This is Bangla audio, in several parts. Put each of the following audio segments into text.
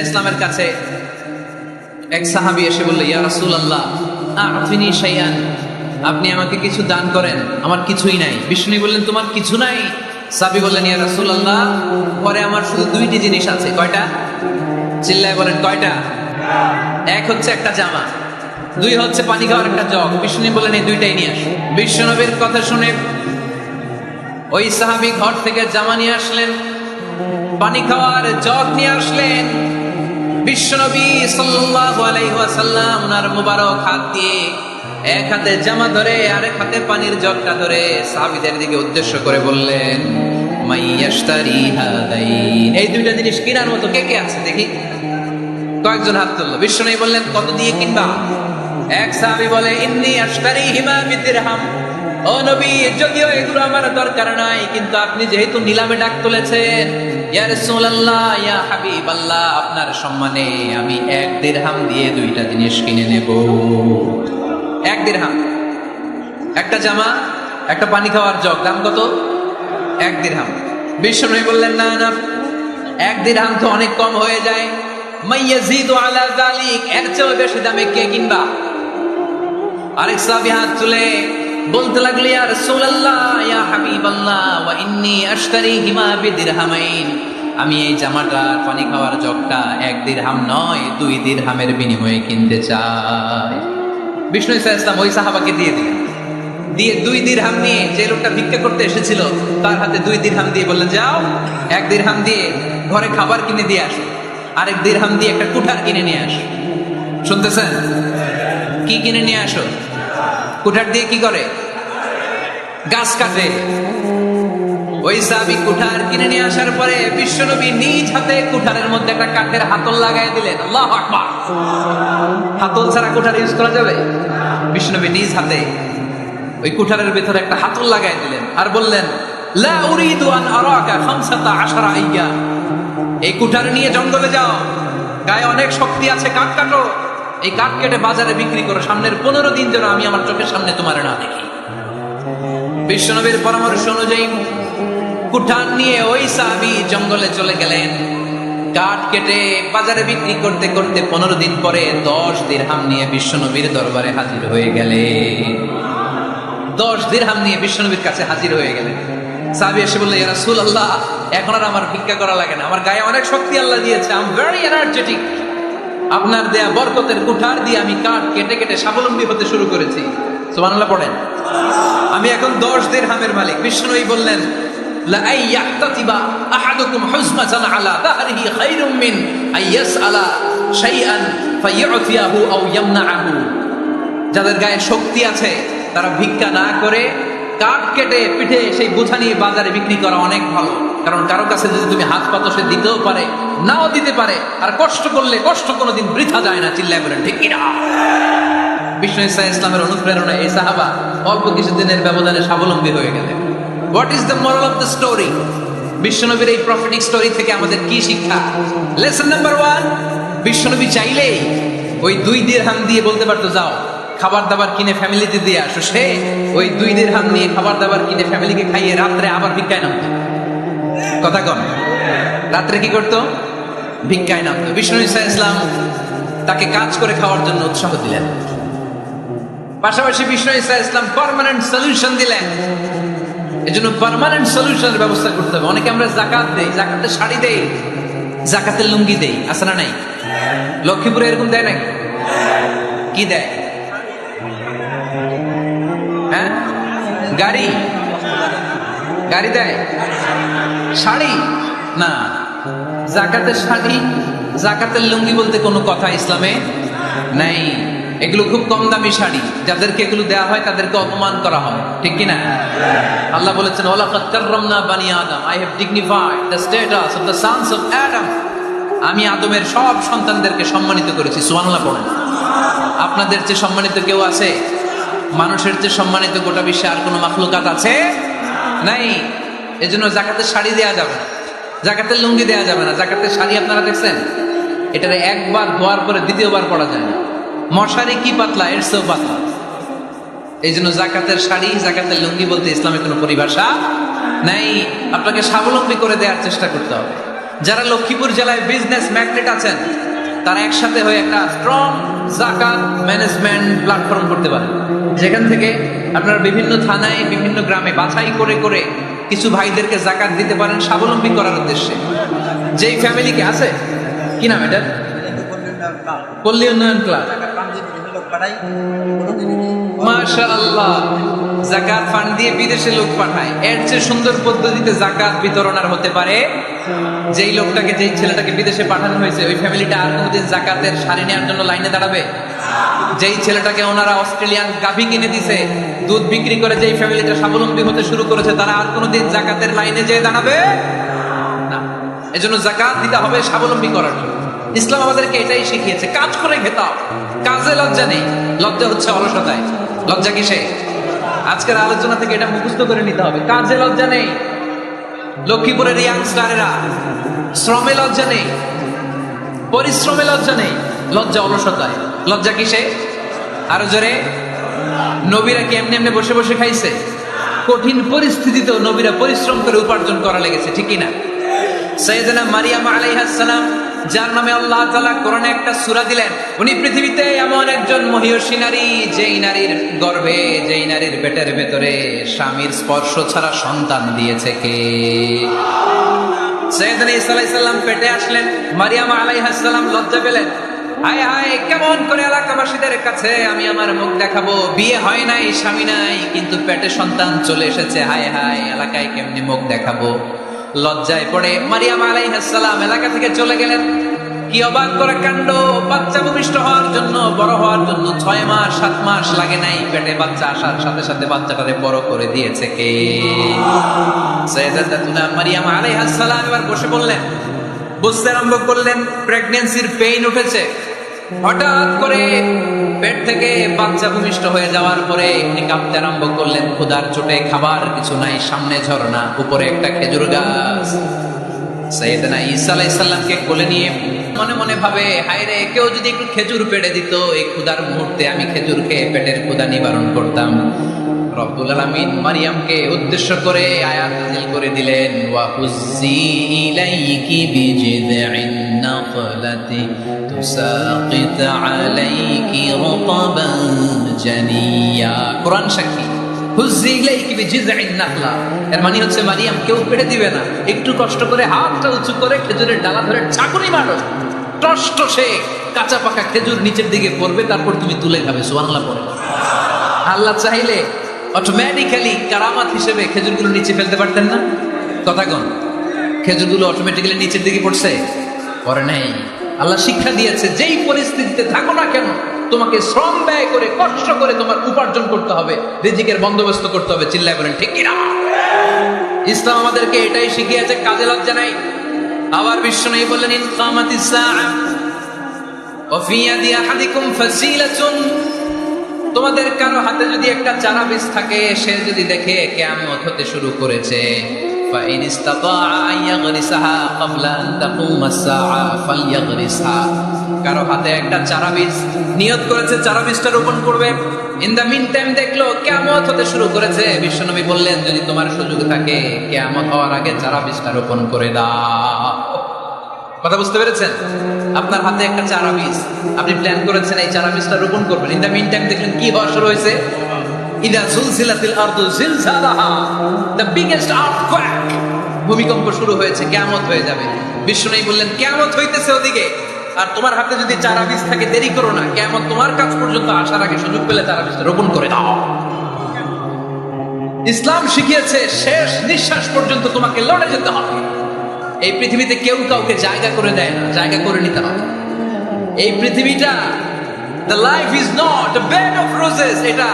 ইসলামের কাছে এক সাহাবী এসে বলল, ইয়া রাসূলুল্লাহ আ'তিনি শাইআন, আপনি আমাকে কিছু দান করেন, আমার কিছুই নাই। বিষ্ণু বললেন, তোমার কিছু নাই? সাহাবী বললেন, ইয়া রাসূলুল্লাহ ঘরে আমার শুধু দুইটি জিনিস আছে। কয়টা? চিল্লায় বলেন, কয়টা? এক হচ্ছে একটা জামা, দুই হচ্ছে পানি খাওয়ার একটা জগ। বিষ্ণু বললেন, এই দুইটাই নিয়ে আসো। বিশ্বনবীর কথা শুনে ওই সাহাবী ঘর থেকে জামা নিয়ে আসলেন, পানি খাওয়ার জগ নিয়ে আসলেন। বিশ্বনবী সাল্লাল্লাহু আলাইহি ওয়াসাল্লাম ওনার মুবারক হাত দিয়ে এক হাতে জামা ধরে আরেক হাতে পানির জগটা ধরে সাহাবীদের দিকে উদ্দেশ্য করে বললেন, মাইয়াশতারি হাদাইন, এই দুইটা জিনিস কেনার মতো কে কে আছে দেখি? কয়েকজন হাত তুললো। বিশ্বনবী বললেন, কত দিয়ে কিনবা? এক সাহাবী বলে, ইন্নী আশতারিহিমা বিদিরহাম, ও নবী যদিও এগুলো আমার দরকার নাই, কিন্তু আপনি যেহেতু নিলামে ডাক তুলেছেন, ইয়া রাসূলুল্লাহ ইয়া হাবিবাল্লাহ, আপনার সম্মানে আমি 1 দিরহাম দিয়ে দুইটা জিনিস কিনে নেব। 1 দিরহাম, একটা জামা, একটা পানি খাওয়ার জগ, দাম কত? 1 দিরহাম। বিশ্বনবী বললেন, না না, 1 দিরহাম তো অনেক কম হয়ে যায়। মাইয়াজিদু আলা যালিক, এর চেয়ে বেশি দামে কে কিনবা? আরেক সাহাবী হাত তুলে বলতে লাগলো, ইয়া রাসূলুল্লাহ ইয়া হাবিবাল্লাহ ওয়া ইন্নী আশতারিহিমা বিদিরহামাইন, আমি এই জামাটা পানি খাওয়ার জগটা 1 দিরহাম নয় 2 দিরহামের বিনিময়ে কিনতে চাই। বিষ্ণু সাল্লাল্লাহু আলাইহি ওয়াসাল্লাম ওই সাহাবাকে দিয়ে দিলেন। দিয়ে 2 দিরহাম নিয়ে যে লোকটা ভিক্ষা করতে এসেছিল তার হাতে 2 দিরহাম দিয়ে বললেন, যাও 1 দিরহাম দিয়ে ঘরে খাবার কিনে দিয়ে আসো, আরেক দিরহাম দিয়ে একটা কুঠার কিনে নিয়ে আসো। শুনতেছেন? কি কিনে নিয়ে আসো? কুঠার দিয়ে কি করে? গাছ কাটে। ওই সাহাবী কুঠার কিনে নিয়ে আসার পরে বিশ্বনবী নিজ হাতে কুঠারের মধ্যে একটা কাঠের হাতল লাগাই দিলেন। আল্লাহু আকবার! হাতল ছাড়া কুঠার ইউজ করা যাবে? বিশ্বনবী নিজ হাতে ওই কুঠারের ভেতরে একটা হাতল লাগাই দিলেন আর বললেন, লা উরিদু আন আরাকা 15 আইয়া, এই কুঠার নিয়ে জঙ্গলে যাও, গায়ে অনেক শক্তি আছে, কাঠ কাটো, এই কাঠ কেটে বাজারে বিক্রি করো, সামনের 15 দিন যেন আমি আমার চোখের সামনে তোমার না দেখি। বিশ্বনবীর পরামর্শ অনুযায়ী কুঠার নিয়ে ওই সাহাবী জঙ্গলে চলে গেলেন। কাঠ কেটে বাজারে বিক্রি করতে করতে 15 দিন পরে 10 দিরহাম নিয়ে বিশ্বনবীর দরবারে হাজির হয়ে গেলেন। 10 দিরহাম নিয়ে বিশ্বনবীর কাছে হাজির হয়ে গেলেন। সাহাবী এসে বললেন, ইয়া রাসূলুল্লাহ এখন আর আমার ভিক্ষা করা লাগে না, আমার গায়ে অনেক শক্তি আল্লাহ দিয়েছে, আই এম ভেরি এনার্জেটিক, আপনার দেয়া বরকতের কুঠার দিয়ে আমি কাঠ কেটে কেটে স্বাবলম্বী হতে শুরু করেছি। সুবহানাল্লাহ পড়েন। আমি এখন 10 দিরহামের মালিক। বিষ্ণুই বললেন, লা আইয়াহতাতিবা আহাদুকুম হুজমাতান আলা দাহরিহি খায়রুম মিন আইয়াসআলা শাইআন ফায়ু'তিয়াহু আও ইয়ামনাহু, যাদের গায়ে শক্তি আছে তারা ভিক্ষা না করে কাঠ কেটে পিঠে সেই বোঝা নিয়ে বাজারে বিক্রি করা অনেক ভালো। কারণ কারো কাছে যদি তুমি হাত পাতো সে দিতেও পারে, নাও দিতে পারে, আর কষ্ট করলে কষ্ট কোনোদিন বৃথা যায় না। চিল্লায় বলেন ঠিক কিনা? বিষ্ণু ইসলামের অনুপ্রেরণা এই সাহাবা অল্প কিছুদিনের ব্যবধানে স্বাবলম্বী হয়ে গেলেন। What is the moral of the story? বিশ্বনবীর এই প্রফেটিক স্টোরি থেকে আমাদের কি শিক্ষা? লেসন নাম্বার 1, বিশ্বনবী চাইলেই ওই 2 দিরহাম দিয়ে বলতে পারতো, যাও খাবার দাবার কিনে ফ্যামিলিতে দিয়ে আসো। সে ওই 2 দিরহাম নিয়ে খাবার দাবার কিনে ফ্যামিলিকে খাইয়ে রাত্রে আবার ভিক্ষায় নামতো। কথা কন, রাত্রে কি করতো? ভিক্ষায় নামতো। বিষ্ণু ইসলাম তাকে কাজ করে খাওয়ার জন্য উৎসাহ দিলেন। পাশাপাশি বিষ্ণু ইসলাম পার্মানেন্ট সলিউশন দিলেন। এজন্য পার্মানেন্ট সলিউশনের ব্যবস্থা করতে হবে। অনেকে আমরা যাকাত দেই, যাকাতের শাড়ি দেই, যাকাতের লুঙ্গি দেই, আছে না নাই? লক্ষ্মীপুরে এরকম দেয় নাকি? কি দেয়? হ্যাঁ, গাড়ি, গাড়ি দেয়, শাড়ি না। যাকাতের শাড়ি, যাকাতের লুঙ্গি বলতে কোনো কথা ইসলামে নাই। এগুলো খুব কম দামি শাড়ি, যাদেরকে এগুলো দেওয়া হয় তাদেরকে অপমান করা হয়, ঠিক কিনা? আল্লাহ বলেছেন, ওয়ালাকাদ কাররামনা বানি আদম, I have dignified the status of the sons of Adam, আমি আদমের সব সন্তানদেরকে সম্মানিত করেছি। সুবহানাল্লাহ পড়েন। আপনাদের চেয়ে সম্মানিত কেউ আছে? মানুষের চেয়ে সম্মানিত গোটা বিশ্বে আর কোনো মাখলুকাত আছে? নাই। এজন্য যাকাতের শাড়ি দেয়া যাবে না, যাকাতের লুঙ্গি দেয়া যাবে না। যাকাতের শাড়ি আপনারা দেখছেন? এটারে একবার ধোয়ার পরে দ্বিতীয়বার পরা যায় না। মশারি কি পাতলা, এর চেয়েও পাতলা। এই জন্য যাকাতের শাড়ি, যাকাতের লুঙ্গি বলতে ইসলামে কোনো পরিভাষা নাই। আপনাকে স্বাবলম্বী করে দেওয়ার চেষ্টা করতে হবে। যারা লক্ষ্মীপুর জেলায় বিজনেস ম্যাগনেট আছেন তারা একসাথে হয়ে একটা স্ট্রং জাকাত ম্যানেজমেন্ট প্ল্যাটফর্ম করতে পারেন, যেখান থেকে আপনারা বিভিন্ন থানায় বিভিন্ন গ্রামে বাছাই করে করে কিছু ভাইদেরকে জাকাত দিতে পারেন স্বাবলম্বী করার উদ্দেশ্যে। যেই ফ্যামিলিকে আছে কি নাম এটা, পল্লী উন্নয়ন ক্লাব, মাশাআল্লাহ, জাকাত ফান্ড দিয়ে বিদেশে লোক পাঠায়। এর চেয়ে সুন্দর পদ্ধতিতে জাকাত বিতরণ আর হতে পারে? যেই লোকটাকে, যেই ছেলেটাকে বিদেশে পাঠানো হয়েছে ওই ফ্যামিলিটা আর কোনোদিন জাকাতের শাড়ি নেওয়ার জন্য লাইনে দাঁড়াবে? যেই ছেলেটাকে ওনারা অস্ট্রেলিয়ান গাভী কিনে দিছে, দুধ বিক্রি করে যেই ফ্যামিলিটা স্বাবলম্বী হতে শুরু করেছে, তারা আর কোনোদিন জাকাতের লাইনে যেয়ে দাঁড়াবে না। এজন্য জাকাত দিতে হবে স্বাবলম্বী করার জন্য। ইসলাম আমাদেরকে এটাই শিখিয়েছে, কাজ করে খেতে হবে। কাজে লজ্জা নেই, লজ্জা হচ্ছে অলসতায়। লজ্জা কিসে? আজকের আলোচনা থেকে এটা মুখস্থ করে নিতে হবে, কাজে লজ্জা নেই। লক্ষ্মীপুরের ইয়াংস্টারেরা শ্রমে লজ্জা নেই, পরিশ্রমে লজ্জা নেই, লজ্জা অলসতায়। লজ্জা কিসে? আরো জোরে। নবীরা কি এমনি এমনি বসে বসে খাইছে? কঠিন পরিস্থিতিতেও নবীরা পরিশ্রম করে উপার্জন করা লেগেছে, ঠিক কিনা? সাইয়েদনা মারিয়াম আলাইহিস সালাম, যার নামে আল্লাহ তাআলা কোরআনে একটা সূরা দিলেন, উনি পৃথিবীতে এমন একজন মহিয়সী নারী, যেই নারীর গর্ভে, যেই নারীর পেটের ভেতরে স্বামীর স্পর্শ ছাড়া সন্তান দিয়েছে কে? সাইয়েদনা ঈসা আলাইহিস সালাম পেটে আসলেন, মারিয়াম আলাইহিস সালাম লজ্জা পেলেন। হায় হায়, কেমন করে এলাকাবাসীদের কাছে আমি আমার মুখ দেখাবো? বিয়ে হয় নাই, স্বামী নাই, কিন্তু পেটে সন্তান চলে এসেছে। হায় হায়, এলাকায় কেমনি মুখ দেখাবো? লজ্জায় পড়ে মারিয়াম আলাইহিস সালাম এলাকা থেকে চলে গেলেন। কি অবাক করা কাণ্ড! বাচ্চা ভূমিষ্ঠ হওয়ার জন্য, বড় হওয়ার জন্য 6 মাস 7 মাস লাগে নাই, পেটে বাচ্চা আসার সাথে সাথে বাচ্চাটারে বড় করে দিয়েছে কে? সাইয়েদাতুনা মারিয়াম আলাইহিস সালাম এবার বসে বললেন, বুঝতে আরম্ভ করলেন প্রেগন্যান্সির পেইন উঠেছে। হঠাৎ করে পেট থেকে বাচ্চা ভূমিষ্ঠ হয়ে যাওয়ার পরে উনি কাঁপতে আরম্ভ করলেন। ক্ষুধার চোটে খাবার কিছু নাই, সামনে ঝর্ণা, উপরে একটা খেজুর গাছ। সাইয়েদনা ঈসা আলাইহিস সালামকে কোলে নিয়ে মনে মনে ভাবে, হায় রে, কেউ যদি একটু খেজুর পেড়ে দিত, এই ক্ষুধার মুহূর্তে আমি খেজুর খেয়ে পেটের ক্ষুধা নিবারণ করতাম। রব্বুল আলামিন মারিয়ামকে উদ্দেশ্য করে আয়াত নাযিল করে দিলেন, ওয়া হুজ্জি ইলাইকি বিজিযইন নাখলাতি তুসাকিত আলাইকি রাতাবান জানিয়া। কোরআন সাক্ষী, হুজ্জি ইলাইকি বিজিযইন নাখলা, এর মানে হচ্ছে মারিয়াম, কেউ পেড়ে দিবে না, একটু কষ্ট করে হাতটা উঁচু করে খেজুরের ডালা ধরে ঝাঁকুনি মারো, টসটসে কাঁচা পাকা খেজুর নিচের দিকে পড়বে, তারপর তুমি তুলে খাবে। সুবহানাল্লাহ পড়ে। আল্লাহ চাইলে অটোমেটিক্যালি কারামাত হিসেবে খেজুরগুলো নিচে ফেলতে পারতেন না? কথা কোন? খেজুরগুলো অটোমেটিক্যালি নিচের দিকে পড়ছে? পড়ে নাই। আল্লাহ শিক্ষা দিয়েছে, যেই পরিস্থিতিতে থাকো না কেন, তোমাকে শ্রম ব্যয় করে কষ্ট করে তোমার উপার্জন করতে হবে, রিজিকের বন্দোবস্ত করতে হবে। চিল্লায় বলেন ঠিক কিনা? ইসলাম আমাদেরকে এটাই শিখিয়েছে, কাজে লজ্জা নাই। আবার বিশ্বনবী বললেন, ইন কামাতিস সাআ ওয়া ফি ইয়াদি আহাদিকুম ফাসিলাতুন, তোমাদের কারো হাতে যদি একটা চারা বীজ থাকে, সে যদি দেখে কিয়ামত হতে শুরু করেছে, ফাইন ইসতাতাআ আন ইয়াগরিসাহা ক্বাবলা আন তাকুমা আস-সাআ ফালইয়াগরিসহা, কারো হাতে একটা চারা বীজ নিয়ত করেছে, চারা বীজটা রোপণ করবে। ইন দা মিন টাইম দেখলো কিয়ামত হতে শুরু করেছে, বিশ্বনবী বললেন, যদি তোমার সুযোগ থাকে কিয়ামত হওয়ার আগে চারা বীজটা রোপণ করে দাও। কথা বুঝতে পেরেছেন? আপনার হাতে একটা চারা বীজ, আপনি প্ল্যান করেছেন এই চারা বীজটা রোপণ করবেন। ইন দা মিন টাইম দেখলেন কি হওয়া শুরু হয়েছে? ইদা জুলজিলাতিল আরদু জিলজালাহা, দ্য বিগেস্ট আর্থকোয়েক, ভূমিকম্প শুরু হয়েছে, কিয়ামত হয়ে যাবে। বিশ্বনবী বললেন, কিয়ামত হইতেছে ওদিকে, আর তোমার হাতে যদি চারা বীজ থাকে, দেরি করো না, কিয়ামত তোমার কাছ পর্যন্ত আসার আগে সুযোগ পেলে চারা বীজটা রোপণ করে দাও। ইসলাম শিখিয়েছে, শেষ নিঃশ্বাস পর্যন্ত তোমাকে লড়ে যেতে হবে। এই পৃথিবীতে কেউ কাউকে জায়গা করে দেয় না, জায়গা করে নিতে হবে। এই পৃথিবীটা, the life is not a bed of roses, এটা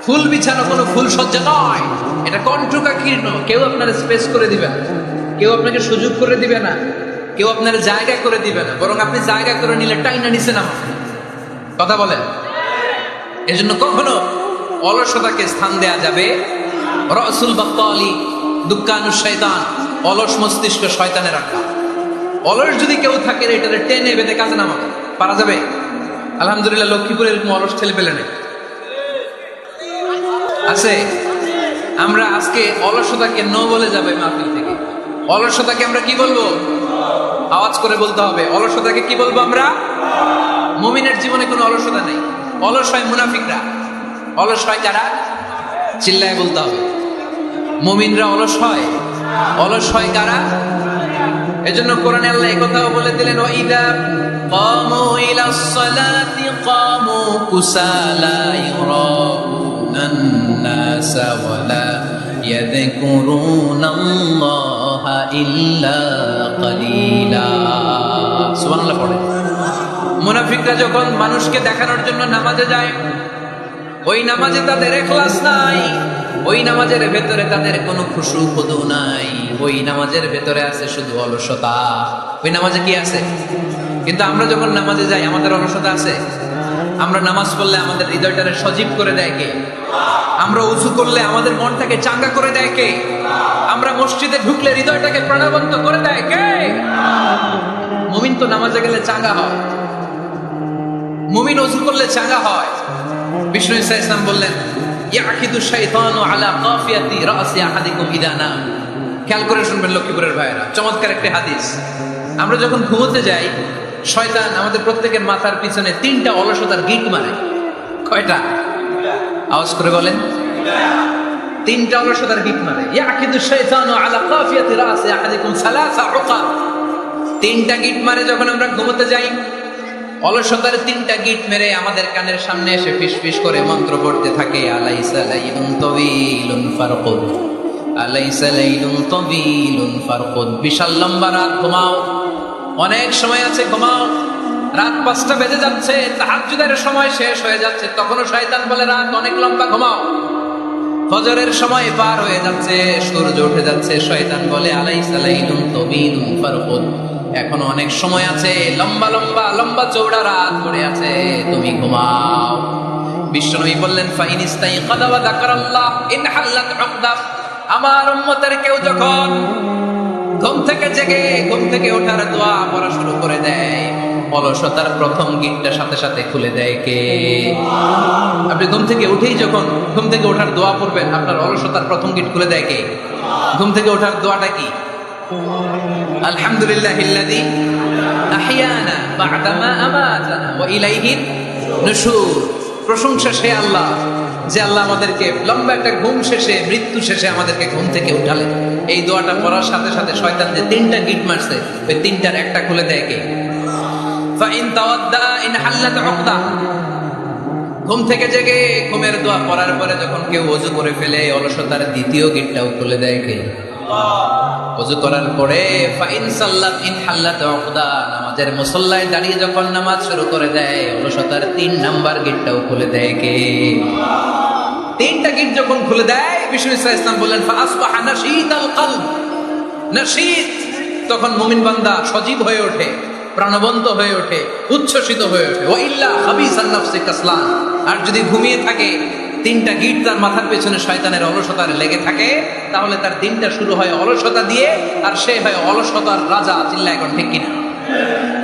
ফুল বিছানো কোনো ফুল সজ্জা নয়, এটা কণ্টকাকীর্ণ। কেউ আপনার স্পেস করে দিবে না, কেউ আপনাকে সুযোগ করে দিবে না, কেউ আপনার জায়গা করে দিবে না, বরং আপনি জায়গা করে নিলে টাইনা নিচে নামা। কথা বলেন? এজন্য কখনো অলসতাকে স্থান দেয়া যাবে। রাসূল বাত্তালি দুক্কানুশ শয়তান, অলস মস্তিষ্ক শয়তানের রাখা। অলস যদি কেউ থাকে, এটারে টেনে বেঁধে কাজে নামাবে, পারা যাবে? আলহামদুলিল্লাহ, লক্ষ্মীপুরে এরকম অলস ছেলে পেলে নেই, আছে। আমরা আজকে অলসতাকে নো বলে যাবে মাহফিল থেকে। অলসতাকে আমরা কি বলবো? আওয়াজ করে বলতে হবে। অলসতাকে কি বলবো আমরা? মুমিনের জীবনে কোনো অলসতা নেই। অলস হয় মুনাফিকরা। অলস হয় কারা? চিল্লায় বলতে হবে। মুমিনরা অলস হয়? অলস হয় কারা? এজন্য কোরআনে আল্লাহ এই কথাও বলে দিলেন, ওয়াইদা কামু ইলাস সালাতি কামু কুসালা ইউরাউনান নাসা ওয়ালা ইয়াযকুরুনাল্লাহা ইল্লা কালিলা। সুবহানাল্লাহ পড়ে। মুনাফিকরা যখন মানুষকে দেখানোর জন্য নামাজে যায়, ওই নামাজে তাদের ইখলাস নাই, ওই নামাজের ভেতরে তাদের কোনো খুশু খুদু নাই, ওই নামাজের ভেতরে আছে শুধু অলসতা। ওই নামাজে কি আছে? কিন্তু আমরা যখন নামাজে যাই আমাদের অলসতা আছে? আমরা নামাজ পড়লে আমাদের হৃদয়টাকে সজীব করে দেয় কে? আমরা উযু করলে আমাদের মনটাকে চাঙ্গা করে দেয় কে? আমরা মসজিদে ঢুকলে হৃদয়টাকে প্রাণবন্ত করে দেয় কে? মুমিন তো নামাজে গেলে চাঙ্গা হয়, মুমিন উযু করলে চাঙ্গা হয়। বিষ্ণু ঈসা ইসলাম বললেন, ইয়াকিদু শাইতানু আলা কাফিয়াতি রাসি আহাদিকুম ইদা নাম। খেয়াল করে শুনবেন লক্ষ্মীপুরের ভাইয়েরা, চমৎকার একটা হাদিস। আমরা যখন ঘুমোতে যাই, শয়তান আমাদের প্রত্যেকের মাথার পিছনে 3টা অলসতার গিট মারে। কয়টা? আওয়াজ করে বলেন। 3টা অলসতার গিট মারে। ইয়াকিদু শাইতানু আলা কাফিয়াতি রাসি আহাদিকুম সালাসা উকাব। 3টা গিট মারে যখন আমরা ঘুমোতে যাই। অলসতার 3টা গিট মেরে আমাদের কানের সামনে এসে ফিসফিস করে মন্ত্র পড়তে থাকে, আলাইসা লাইলুন তাওয়ীলুন ফারকুদ, আলাইসা লাইলুন তাওয়ীলুন ফারকুদ। বিশাল লম্বা রাত, ঘুমাও। অনেক সময় আছে, ঘুমাও। রাত 5টা বেজে যাচ্ছে, তাহাজ্জুদের সময় শেষ হয়ে যাচ্ছে, তখনও শয়তান বলে রাত অনেক লম্বা, ঘুমাও। ফজরের সময় পার হয়ে যাচ্ছে, সূর্য উঠে যাচ্ছে, শয়তান বলে আলাইসা লাইলুন তাওয়ীলুন ফারকুদ, এখনো অনেক সময় আছে, লম্বা লম্বা লম্বা চৌড়া রাত পড়ে আছে, তুমি ঘুমাও। বিশ্বনবী বললেন, ফাইন ইস্তাইকাযা ওয়া যাকারাল্লাহ ইনহাল্লাত উকদা। আমার উম্মতের কেউ যখন ঘুম থেকে জেগে ঘুম থেকে ওঠার দোয়া পড়া শুরু করে দেয়, অলসতার প্রথম গিটটা সাথে সাথে খুলে দেয় কে? আপনি ঘুম থেকে উঠেই যখন ঘুম থেকে ওঠার দোয়া পড়বেন, আপনার অলসতার প্রথম গিট খুলে দেয় কে? ঘুম থেকে ওঠার দোয়াটা কি? আলহামদুলিল্লাহিল্লাযী আহইয়ানা বা'দা মা আমাতানা ওয়া ইলাইহিন নুশুর। প্রশংসা সে আল্লাহ, যে আল্লাহ আমাদেরকে লম্বা একটা ঘুম শেষে, মৃত্যু শেষে আমাদেরকে ঘুম থেকে উঠালেন। এই দোয়াটা পড়ার সাথে সাথে শয়তান যে 3টা গিট মারছে, ওই 3টার একটা খুলে দেয় কে? ফাইন তাওয়াদ্দা ইনহাল্লাত উকদা। ঘুম থেকে জেগে ঘুমের দোয়া পড়ার পরে যখন কেউ ওযু করে ফেলে, অলসতার দ্বিতীয় গিটটাও খুলে দেয় কে? ওযু করার পরে ফাইন সাল্লাত ইনহাল্লাত উকদা, নামাজের মুসল্লায় দাঁড়িয়ে যখন নামাজ শুরু করে দেয়, অলসতার 3 নাম্বার গেটটাও খুলে দেয় কে? 3টা গেট যখন খুলে দেয়, বিষ্ণু ইসলাম বললেন, ফাসবাহা নাশীতাল কলব। নাশীত, তখন মুমিন বান্দা সজীব হয়ে ওঠে, প্রাণবন্ত হয়ে ওঠে, উচ্ছ্বসিত হয়ে ওঠে। ওয়া ইল্লা খাবিসান নাফসি কাসলান। আর যদি ঘুমিয়ে থাকে, 3টা গিট তার মাথার পেছনে শয়তানের অলসতার লেগে থাকে, তাহলে তার দিনটা শুরু হয় অলসতা দিয়ে, আর সে হয় অলসতার রাজা। চিল্লা এখন ঠিক কিনা?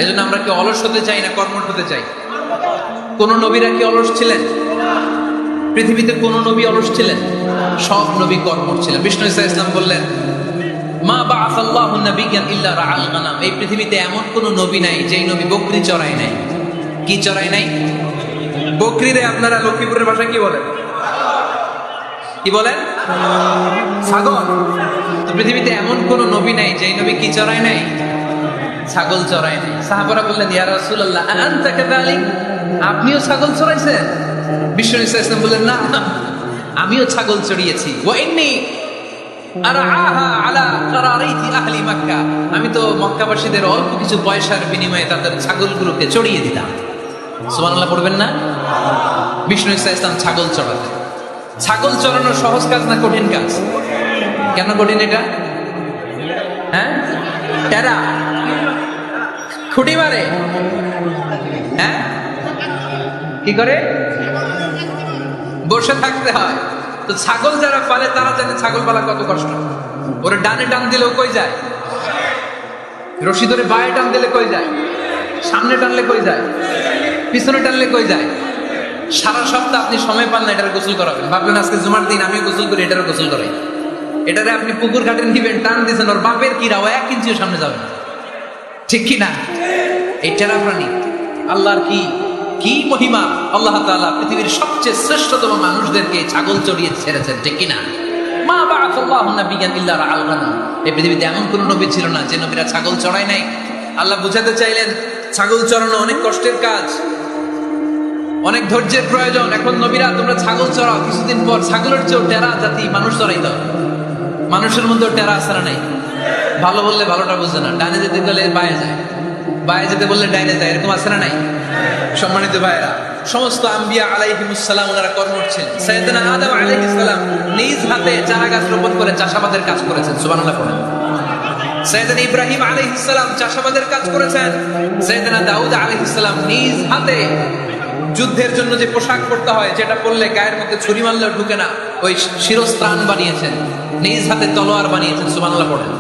এজন্য আমরা কি অলস হতে চাই না কর্মঠ হতে চাই? কোন নবীরা কি অলস ছিলেন? পৃথিবীতে কোন নবী অলস ছিলেন? সব নবী কর্মঠ ছিলেন। বিষ্ণু ঈসা ইসলাম বললেন, মা বাআসাল্লাহু নাবিয়্যান ইল্লা রাআল গানাম। এই পৃথিবীতে এমন কোন নবী নাই যেই নবী বকরি চড়ায় নাই। কি চড়ায় নাই? বকরিরে আপনারা লক্ষ্মীপুরের ভাষায় কি বলেন? কি বলেন? ছাগল। তো পৃথিবীতে এমন কোন নবী নাই যেই নবী কি চড়ায় নাই? ছাগল চড়ায় নাই। সাহাবারা বললেন, ইয়া রাসূলুল্লাহ আনতা কাযালিক, আপনিও ছাগল চড়াইছেন? বিষ্ণু ইসলাম বললেন, না, আমিও ছাগল চড়িয়েছি। ওয়া ইন্নী আরআহা আলা কারারিতি আহলি মক্কা, আমি তো মক্কাবাসীদের অল্প কিছু পয়সার বিনিময়ে তাদের ছাগলগুলোকে চড়িয়ে দিতাম। সুবহানাল্লাহ পড়বেন না? বিষ্ণু ইসলাম ছাগল চড়াতেন। ছাগল চড়ানো সহজ কাজ না কঠিন কাজ? কেন কঠিন এটা? হ্যাঁ, টেরা খুঁটি মারে। হ্যাঁ, কি করে? বসে থাকতে হয়। তো ছাগল যারা পালে তারা জানে ছাগল পালা কত কষ্ট। ওরে ডানে টান দিলেও কই যায়? রশি ধরে বায়ে টান দিলে কই যায়? সামনে টানলে কই যায়? পিছনে টানলে কই যায়? সারা সপ্তাহ আপনি সময় পান না এটার গোসল করাবেন, ভাবলেন আজকে জুমার দিন আমি গোসল করি, এটারও গোসল করাই। এটারে আপনি পুকুর ঘাটে নিবেন, টান দিয়েছেন, ওর বাপের কিরা, ও 1 ইঞ্চিও সামনে যাবে না। ঠিক কি না? এই টেরা প্রাণী আল্লাহর কি কি মহিমা! আল্লাহ তাআলা পৃথিবীর সবচেয়ে শ্রেষ্ঠতম মানুষদেরকে ছাগল চড়িয়ে ছেড়েছেন, ঠিক কি না? মা বাআসাল্লাহু নাবিয়্যান ইল্লা রাআল গানাম। এই পৃথিবীতে এমন কোন নবী ছিল না যে নবীরা ছাগল চড়ায় নাই। আল্লাহ বুঝাতে চাইলেন ছাগল চড়ানো অনেক কষ্টের কাজ, অনেক ধৈর্যের প্রয়োজন। এখন নবীরা তোমরা ছাগল চড়াও, কিছুদিন পর ছাগলের চেয়েও টেরা জাতি মানুষ চড়াই দাও। মানুষের মধ্যেও টেরা আসারা নাই। ভালো বললে ভালোটা বুঝে না, ডানে যেতে গেলে বায়ে যায়, বায়ে যেতে বললে ডাইনে যায়, এরকম আসারা নাই। সম্মানিত ভাইরা, সমস্ত আম্বিয়া আলাইহিমুস সালাম ওনারা কর্মঠ ছিলেন। সাইয়েদনা আদম আলাইহিস সালাম নিজ হাতে চারা গাছ রোপণ করে চাষাবাদের কাজ করেছেন, সুবহানাল্লাহ পড়েন। সাইয়েদনা ইব্রাহিম আলাইহিস সালাম চাষাবাদের কাজ করেছেন। সাইয়েদনা দাউদ আলাইহিস সালাম নিজ হাতে যুদ্ধের জন্য যে পোশাক পরতে হয়, যেটা পরলে গায়ের মধ্যে ছুরি মারলেও ঢুকে না, ওই শিরস্ত্রাণ বানিয়েছেন, নিজ হাতে তলোয়ার বানিয়েছেন, সুবহানাল্লাহ পড়েন।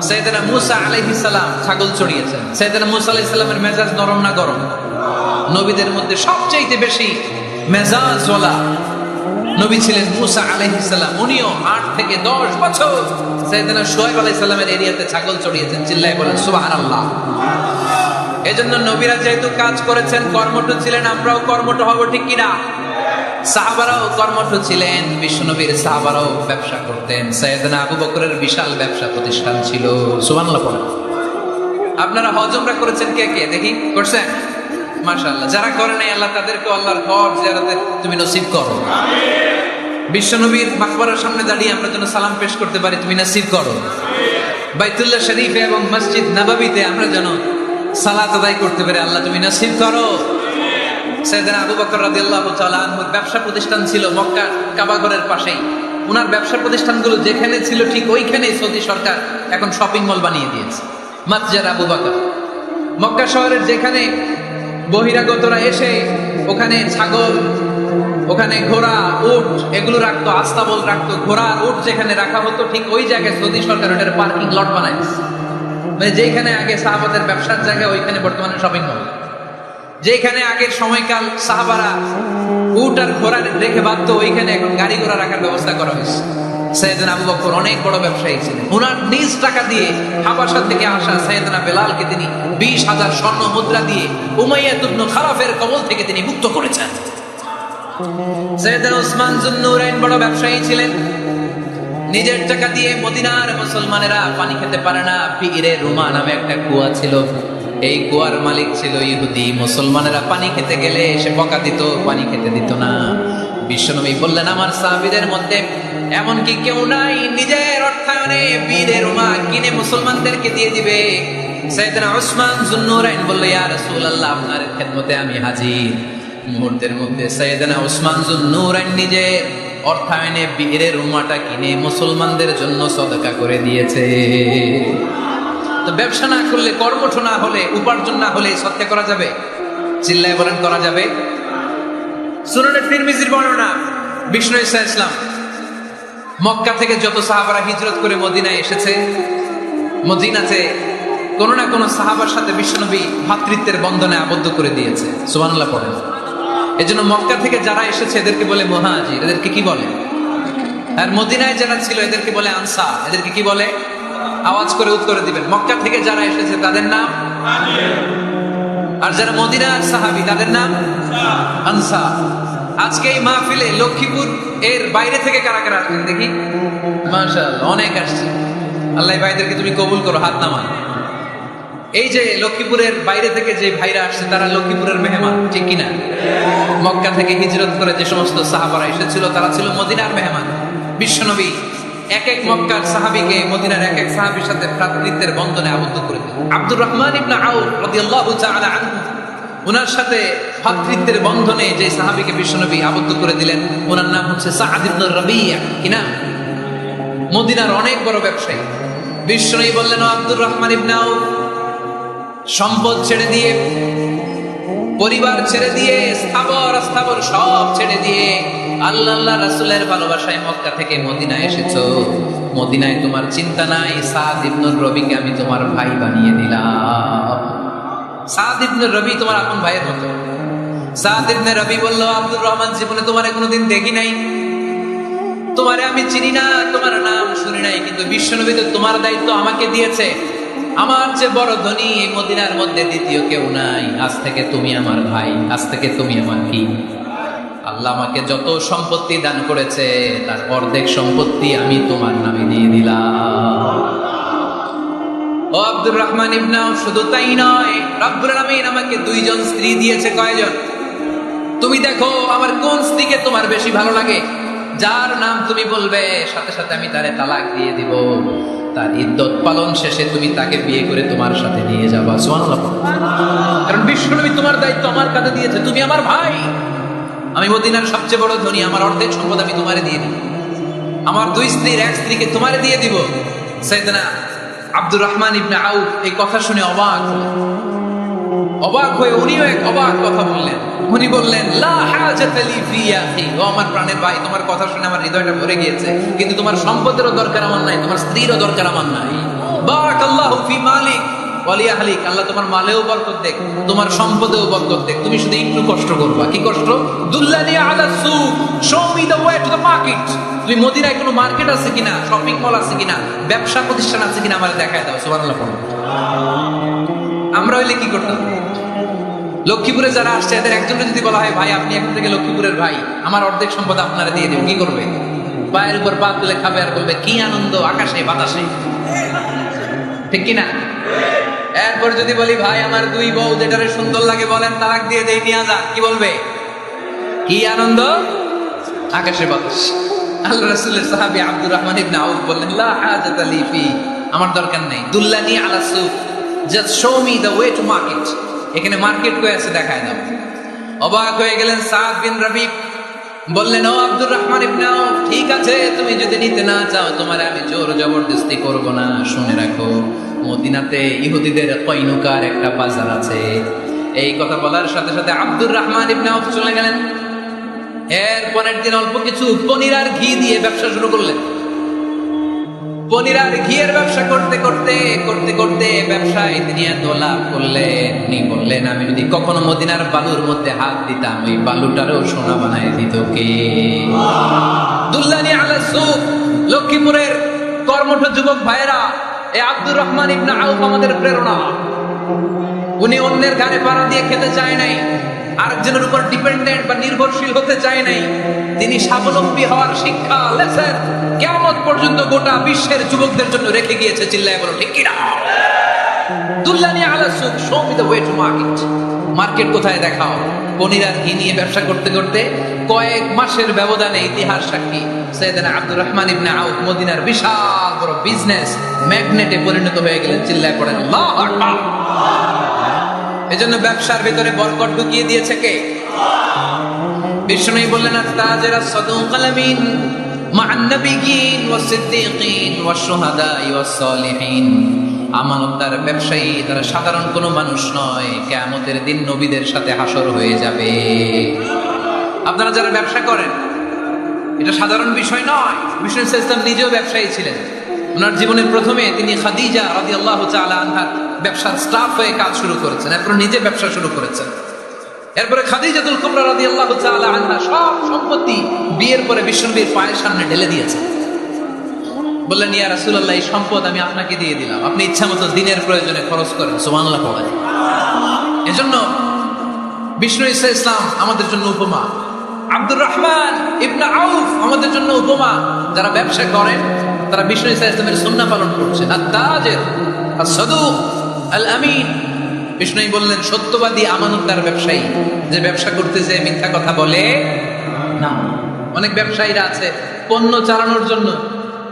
সাইয়েদনা মূসা আলাইহিস সালাম ছাগল চড়িয়েছেন। সাইয়েদনা মূসা আলাইহিস সালামের মেজাজ নরম না গরম? নবীদের মধ্যে সবচেয়ে বেশি মেজাজওয়ালা নবী ছিলেন মূসা আলাইহিস সালাম। উনিও 8 থেকে 10 বছর সাইয়েদনা শুআয়ব আলাইহিস সালামের এরিয়াতে ছাগল চড়িয়েছেন। চিল্লায় বলেন সুবহানাল্লাহ। এজন্য নবীরা যেহেতু কাজ করেছেন, কর্মঠ ছিলেন, আমরাও কর্মঠ হব, ঠিক কিনা? সাহাবারাও কর্মঠ ছিলেন, বিশ্বনবীর সাহাবারাও ব্যবসা করতেন। সাইয়েদনা আবু বকরের বিশাল ব্যবসা প্রতিষ্ঠান ছিল, সুবহানাল্লাহ পড়েন। আপনারা হজ উমরা করেছেন কে কে দেখি? করছেন? মাশাআল্লাহ। যারা করে নাই আল্লাহ তাদেরকে আল্লাহর ঘর জিয়ারতে তুমি নসিব করো। বিশ্বনবীর মাকবারার সামনে দাঁড়িয়ে আমরা যেন সালাম পেশ করতে পারি, তুমি নসিব করো। বাইতুল্লাহ শরীফে এবং মসজিদ নববীতে আমরা যেন সালাত আদায় করতে পারে, আল্লাহ তুমি নসিব করো। সাইয়েদনা আবু বকর রাদিয়াল্লাহু তাআলা আনহুর ব্যবসা প্রতিষ্ঠান ছিল মক্কা কাবা ঘরের পাশেই। ওনার ব্যবসা প্রতিষ্ঠানগুলো যেখানে ছিল ঠিক ওইখানেই সৌদি সরকার এখন শপিং মল বানিয়ে দিয়েছে, মাতজার আবু বকর। মক্কা শহরের যেখানে বহিরাগতরা এসে ওখানে ছাগল, ওখানে ঘোড়া, উট এগুলো রাখতো, আস্তাবল রাখতো, ঘোড়া উট যেখানে রাখা হতো ঠিক ওই জায়গায় সৌদি সরকার ওটার পার্কিং লট বানাইছে। মানে যেখানে আগে সাহাবাদের ব্যবসার জায়গা, ওইখানে বর্তমানে শপিং মল। যেখানে আগের সময়কাল সাহাবারা উট আর ঘোড়া রেখে বাঁধতো, ওইখানে এখন গাড়ি ঘোড়া রাখার ব্যবস্থা করা হয়েছে। সাইয়েদনা আবু বকর অনেক বড় ব্যবসায়ী ছিলেন। ওনার নিজ টাকা দিয়ে হাবাসা থেকে আসা সাইয়েদনা বেলালকে তিনি 20,000 স্বর্ণ মুদ্রা দিয়ে উমাইয়া ইবনে খালাফের কবল থেকে তিনি মুক্ত করেছেন। সাইয়েদনা উসমান যুন্নুরাইন বড় ব্যবসায়ী ছিলেন। নিজের টাকা দিয়ে মদিনার মুসলমানেরা পানি খেতে পারে না, ফিরে রুমা নামে একটা কুয়া ছিল, এই কুয়ার মালিক ছিল ইহুদি। মুসলমানেরা পানি খেতে গেলে সে বকা দিত, পানি খেতে দিত না। বিশ্বনবী বললেন আমার সাহাবীদের মধ্যে এমন কি কেউ নাই নিজের অর্থায়নে বীরের রুমা কিনে মুসলমানদেরকে দিয়ে দিবে? সাইয়েদনা উসমান যুন্নুরাইন বলল ইয়া রাসূলুল্লাহ, আপনার খেদমতে আমি হাজির। মুহূর্তের মধ্যে সাইয়েদনা উসমান যুন্নুরাইন নিজের অর্থায়নে বীরের রুমাটা কিনে মুসলমানদের জন্য সদকা করে দিয়েছে। তো ব্যবসা না করলে, কর্মঠ না হলে, উপার্জন না হলে সৎকা করা যাবে? চিল্লায় বলেন করা যাবে? সুনানে তিরমিজির বর্ণনা, বিষ্ণু ঈসা ইসলাম মক্কা থেকে যত সাহাবারা হিজরত করে মদিনায় এসেছে, মদিনাতে কোন না কোন সাহাবার সাথে বিশ্বনবী ভ্রাতৃত্বের বন্ধনে আবদ্ধ করে দিয়েছে, সুবহানাল্লাহ পড়েন। এজন্য মক্কা থেকে যারা এসেছে এদেরকে বলে মুহাজির। এদেরকে কি বলে? আর মদিনায় যারা ছিল এদেরকে বলে আনসার। এদেরকে কি বলে? আওয়াজ করে উত্তরে দিবেন। মক্কা থেকে যারা এসেছে তাদের নাম, আর যারা মদিনার সাহাবী তাদের নাম আনসার। আজকে এই মাহফিলে লক্ষ্মীপুর এর বাইরে থেকে কারা কারা আসছেন দেখি? মাশাআল্লাহ, অনেক আসছে। আল্লাহ ভাইদেরকে তুমি কবুল করো, হাত নামান। এই যে লক্ষ্মীপুরের বাইরে থেকে যে ভাইরা আসছে তারা লক্ষ্মীপুরের মেহমান, ঠিক কিনা? মক্কা থেকে হিজরত করে যে সমস্ত সাহাবারা এসেছিল তারা ছিল মদিনার মেহমান। বিশ্বনবী এক এক মক্কার সাহাবীকে মদিনার এক এক সাহাবীর সাথে ভ্রাতৃত্বের বন্ধনে আবদ্ধ করে দিলেন। আব্দুর রহমান ইবনে আউফ রাদিয়াল্লাহু তাআলা আনহু, ওনার সাথে ভ্রাতৃত্বের বন্ধনে যে সাহাবীকে বিশ্বনবী আবদ্ধ করে দিলেন ওনার নাম হচ্ছে সাআদ ইবনে রাবিয়া। কি নাম? মদিনার অনেক বড় ব্যবসায়ী। বিশ্বনবী বললেন ও আব্দুর রহমান ইবনে আউফ, সম্পদ ছেড়ে দিয়ে, পরিবার ছেড়ে দিয়ে, স্থাবর অস্থাবর সব ছেড়ে দিয়ে আল্লাহ রাসূলের ভালোবাসায় মক্কা থেকে মদিনায় এসেছো। মদিনায় তোমার চিন্তা নাই, সাদ ইবনে রবিকে আমি তোমার ভাই বানিয়ে দিলাম। সাদ ইবনে রবি তোমার আপন ভাইয়ের মতো। সাদ ইবনে রবি বলল আব্দুর রহমান, জীবনে তোমারে কোনোদিন দেখি নাই, তোমারে আমি চিনি না, তোমার নাম শুনি নাই, কিন্তু বিশ্বনবী তো তোমার দায়িত্ব আমাকে দিয়েছে, আমার যে বড় ধনী এই মদিনার মধ্যে দ্বিতীয় কেউ নাই, আজ থেকে তুমি আমার ভাই, আজ থেকে তুমি আমার কি। আল্লাহ আমাকে যত সম্পত্তি দান করেছে তার অর্ধেক সম্পত্তি আমি তোমার নামে দিয়ে দিলাম। ও আব্দুর রহমান ইবনে আউফ, শুধু তাই নয়, রব্বুল আলামিন আমাকে দুইজন স্ত্রী দিয়েছে। কয়জন? তুমি দেখো আমার কোন স্ত্রীকে তোমার বেশি ভালো লাগে, যার নাম তুমি বলবে সাথে সাথে আমি তারে তালাক দিয়ে দিব, তার ইদ্যত পালন শেষে তুমি তাকে বিয়ে করে তোমার সাথে নিয়ে যাবা। সুবহানাল্লাহ। কারণ বিশ্বনবী তোমার দায়িত্ব আমার কাঁধে দিয়েছে, তুমি আমার ভাই। আমি মদিনার সবচেয়ে বড় ধনী, আমার অর্ধেক সম্পদ আমি তোমারে দিয়ে দিব। আমার দুই স্ত্রীর এক স্ত্রীকে তোমারে দিয়ে দিব। সাইয়েদনা আব্দুর রহমান ইবনে আউফ এই কথা শুনে অবাক হয়ে উনিও এক অবাক কথা বললেন। উনি বললেন, লা হাজাতা লি ফি আখি, ও আমার প্রাণের ভাই, তোমার কথা শুনে আমার হৃদয়টা ভরে গিয়েছে, কিন্তু তোমার সম্পদেরও দরকার আমার নাই, তোমার স্ত্রীরও দরকার আমার নাই। বারাকাল্লাহু ফি মালিক ওয়া লি আহলিক, আল্লাহ তোমার মালেও বরকত দেখ, তোমার সম্পদেও বরকত দেখ। তুমি শুধু একটু কষ্ট করবা। কি কষ্ট? দুল্লানি আলা সুক, show me the way to the market. তুমি মদিনায় কোনো মার্কেট আছে কিনা, শপিং মল আছে কিনা, ব্যবসা প্রতিষ্ঠান আছে কিনা আমারে দেখায় দাও। সুবহানাল্লাহ। আমরা হইলে কি করতাম? লক্ষ্মীপুরে যারা আসছে এদের একজনকে যদি বলা হয়, ভাই আপনি এখন থেকে লক্ষ্মীপুরের ভাই, আমার অর্ধেক সম্পদ আপনারা দিয়ে দেব, কি করবে? পায়ের উপর পা তুলে খাবে আর বলবে কি আনন্দ, আকাশে বাতাসে। ঠিক কিনা? এরপর যদি বলি, ভাই আমার দুই বউ যেটারে সুন্দর লাগে বলেন তালাক দিয়ে দেই, নিয়ে যা, কি বলবে? কি আনন্দ, আকাশে বাতাস। আল্লাহ রাসূলের সাহাবী আব্দুর রহমান ইবনে আউফ বললেন, লা হাজাতা লি ফি, আমার দরকার নেই। দুল্লানি আলা সুক, just show me the way to market. এখানে মার্কেট কই আছে দেখায় দাও। অবাক হয়ে গেলেন সাদ বিন রাবি, বললেন, ও আব্দুর রহমান ইবনে আউফ, ঠিক আছে তুমি যদি নিতে না চাও তোমারে আমি জোর জবরদস্তি করব না। শুনে রাখো, মদিনাতে ইহুদিদের কয়নুকার একটা বাজার আছে। এই কথা বলার সাথে সাথে আব্দুর রহমান ইবনে আউফ চলে গেলেন। এর পরের দিন অল্প কিছু পনির আর ঘি দিয়ে ব্যবসা শুরু করলেন। পনির আর ঘিয়ের ব্যবসা করতে করতে করতে করতে ব্যবসায় তিনি এত লাভ করলেন, উনি বললেন, আমি যদি কখনো মদিনার বালুর মধ্যে হাত দিতাম ওই বালুটারও সোনা বানায় দিত কে? দুল্লানি আলা সুক, লক্ষ্মীপুরের কর্মঠ যুবক ভাইরা, এই আব্দুর রহমান ইবনে আউফ আমাদের প্রেরণা। উনি অন্যের ঘাড়ে পাড়া দিয়ে খেতে চায় নাই, আরেকজনের উপর ডিপেন্ডেন্ট বা নির্ভরশীল হতে চায় নাই। তিনি স্বাবলম্বী হওয়ার শিক্ষা লেসেন কিয়ামত পর্যন্ত গোটা বিশ্বের যুবকদের জন্য রেখে গিয়েছে। চিল্লায় বলো ঠিক কিনা? দুল্লানি আলা সুক, show me the way to market. Market কোথায় দেখাও। পনির আর ঘি নিয়ে ব্যবসা করতে করতে কয়েক মাসের ব্যবধানে ইতিহাস সাক্ষী, সাইয়েদনা আব্দুর রহমান ইবনে আউফ মদিনার বিশাল বড় বিজনেস ম্যাগনেটে পরিণত হয়ে গেলেন। চিল্লায় পড়েন আল্লাহু আকবার। এজন্য ব্যবসার ভিতরে বরকত ঢুকিয়ে দিয়েছে কে? বিষ্ণু বললেন, আত-তাজির আস-সাদুকুল আমিন মা'আন নাবিয়্যিন ওয়াস-সিদ্দীকিন ওয়াশ-শুহাদা'i ওয়াস-সালিহিন। আমানতদার ব্যবসায়ী তারা সাধারণ কোনো মানুষ নয়, কিয়ামতের দিন নবীদের সাথে হাসর হয়ে যাবে। আপনারা যারা ব্যবসা করেন, এটা সাধারণ বিষয় নয়। বিষ্ণু সাল্লাল্লাহু আলাইহি ওয়াসাল্লাম নিজেও ব্যবসায়ী ছিলেন। ওনার জীবনের প্রথমে তিনি খাদিজা রাদিয়াল্লাহু তাআলা আনহা ব্যবসার স্টাফ হয়ে কাজ শুরু করেছেন, এরপর নিজে ব্যবসা শুরু করেছেন। এরপরে খাদিজাতুল কুবরা রাদিয়াল্লাহু তাআলা আনহা সব সম্পত্তি বিয়ের পরে বিশ্বনবীর পায়ের সামনে ঢেলে দিয়েছেন। বললেন, ইয়া রাসূলুল্লাহ, এই সম্পদ আমি আপনাকে দিয়ে দিলাম, আপনি ইচ্ছামতো দিনের প্রয়োজনে খরচ করেন। সুবহানাল্লাহ পড়েন। এজন্য বিষ্ণু ইসলাম আমাদের জন্য উপমা, আব্দুর রহমান ইবনে আউফ আমাদের জন্য উপমা। যারা ব্যবসা করেন তারা বিষ্ণু ইসলামের সুন্নাহ পালন করছেন। আত-তাজির আস-সাদুক আল-আমিন, বিষ্ণু বললেন সত্যবাদী আমানতদার ব্যবসায়ী, যে ব্যবসা করতে যে মিথ্যা কথা বলে না। অনেক ব্যবসায়ীরা আছে পণ্য চালানোর জন্য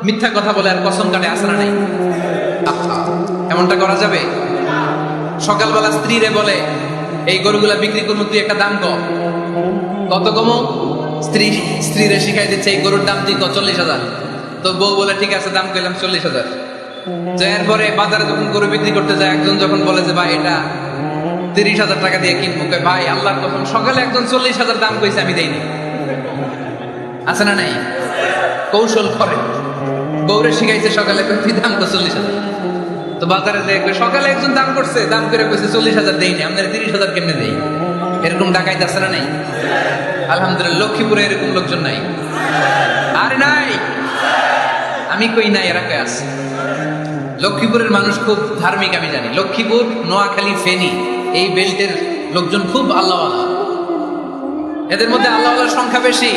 মিথ্যা কথা বলে আর কসম কাটে, আসরা নাই। এমনটা করা যাবে? সকালবেলা স্ত্রীরে বলে, এই গরুগুলা বিক্রি করবো, তুই একটা দাম কম। কত কমো? স্ত্রীরে শিখাই দিচ্ছে, এই গরুর দাম তুই 40,000। তো বউ বলে, ঠিক আছে দাম কইলাম 40,000। এরপরে বাজারে যখন গরু বিক্রি করতে যায়, একজন যখন বলে যে ভাই এটা 30,000 টাকা দিয়ে কিনবো, ভাই আল্লাহর কসম সকালে একজন 40,000 দাম কইছে, আমি দেইনি। আছে না নাই? কৌশল করে। বউরে শিখাইছে সকালে, তুই দাম কর 40,000। তো বাজারে দেখবে সকালে একজন দাম করছে, দাম করে কইছে 40,000 দেইনি, আমাদের 30,000 কেমনে দেই? এরকম ডাকাইত আছে না নাই? আলহামদুলিল্লাহ লক্ষ্মীপুরে এরকম লোকজন নাই। আরে নাই, আমি কই নাই, এরা কে আছে? লক্ষ্মীপুরের মানুষ খুব ধার্মিক, আমি জানি। লক্ষ্মীপুর, নোয়াখালী, ফেনী, এই বেল্টের লোকজন খুব আল্লাহওয়ালা। এদের মধ্যে আল্লাহওয়ালার সংখ্যা বেশি।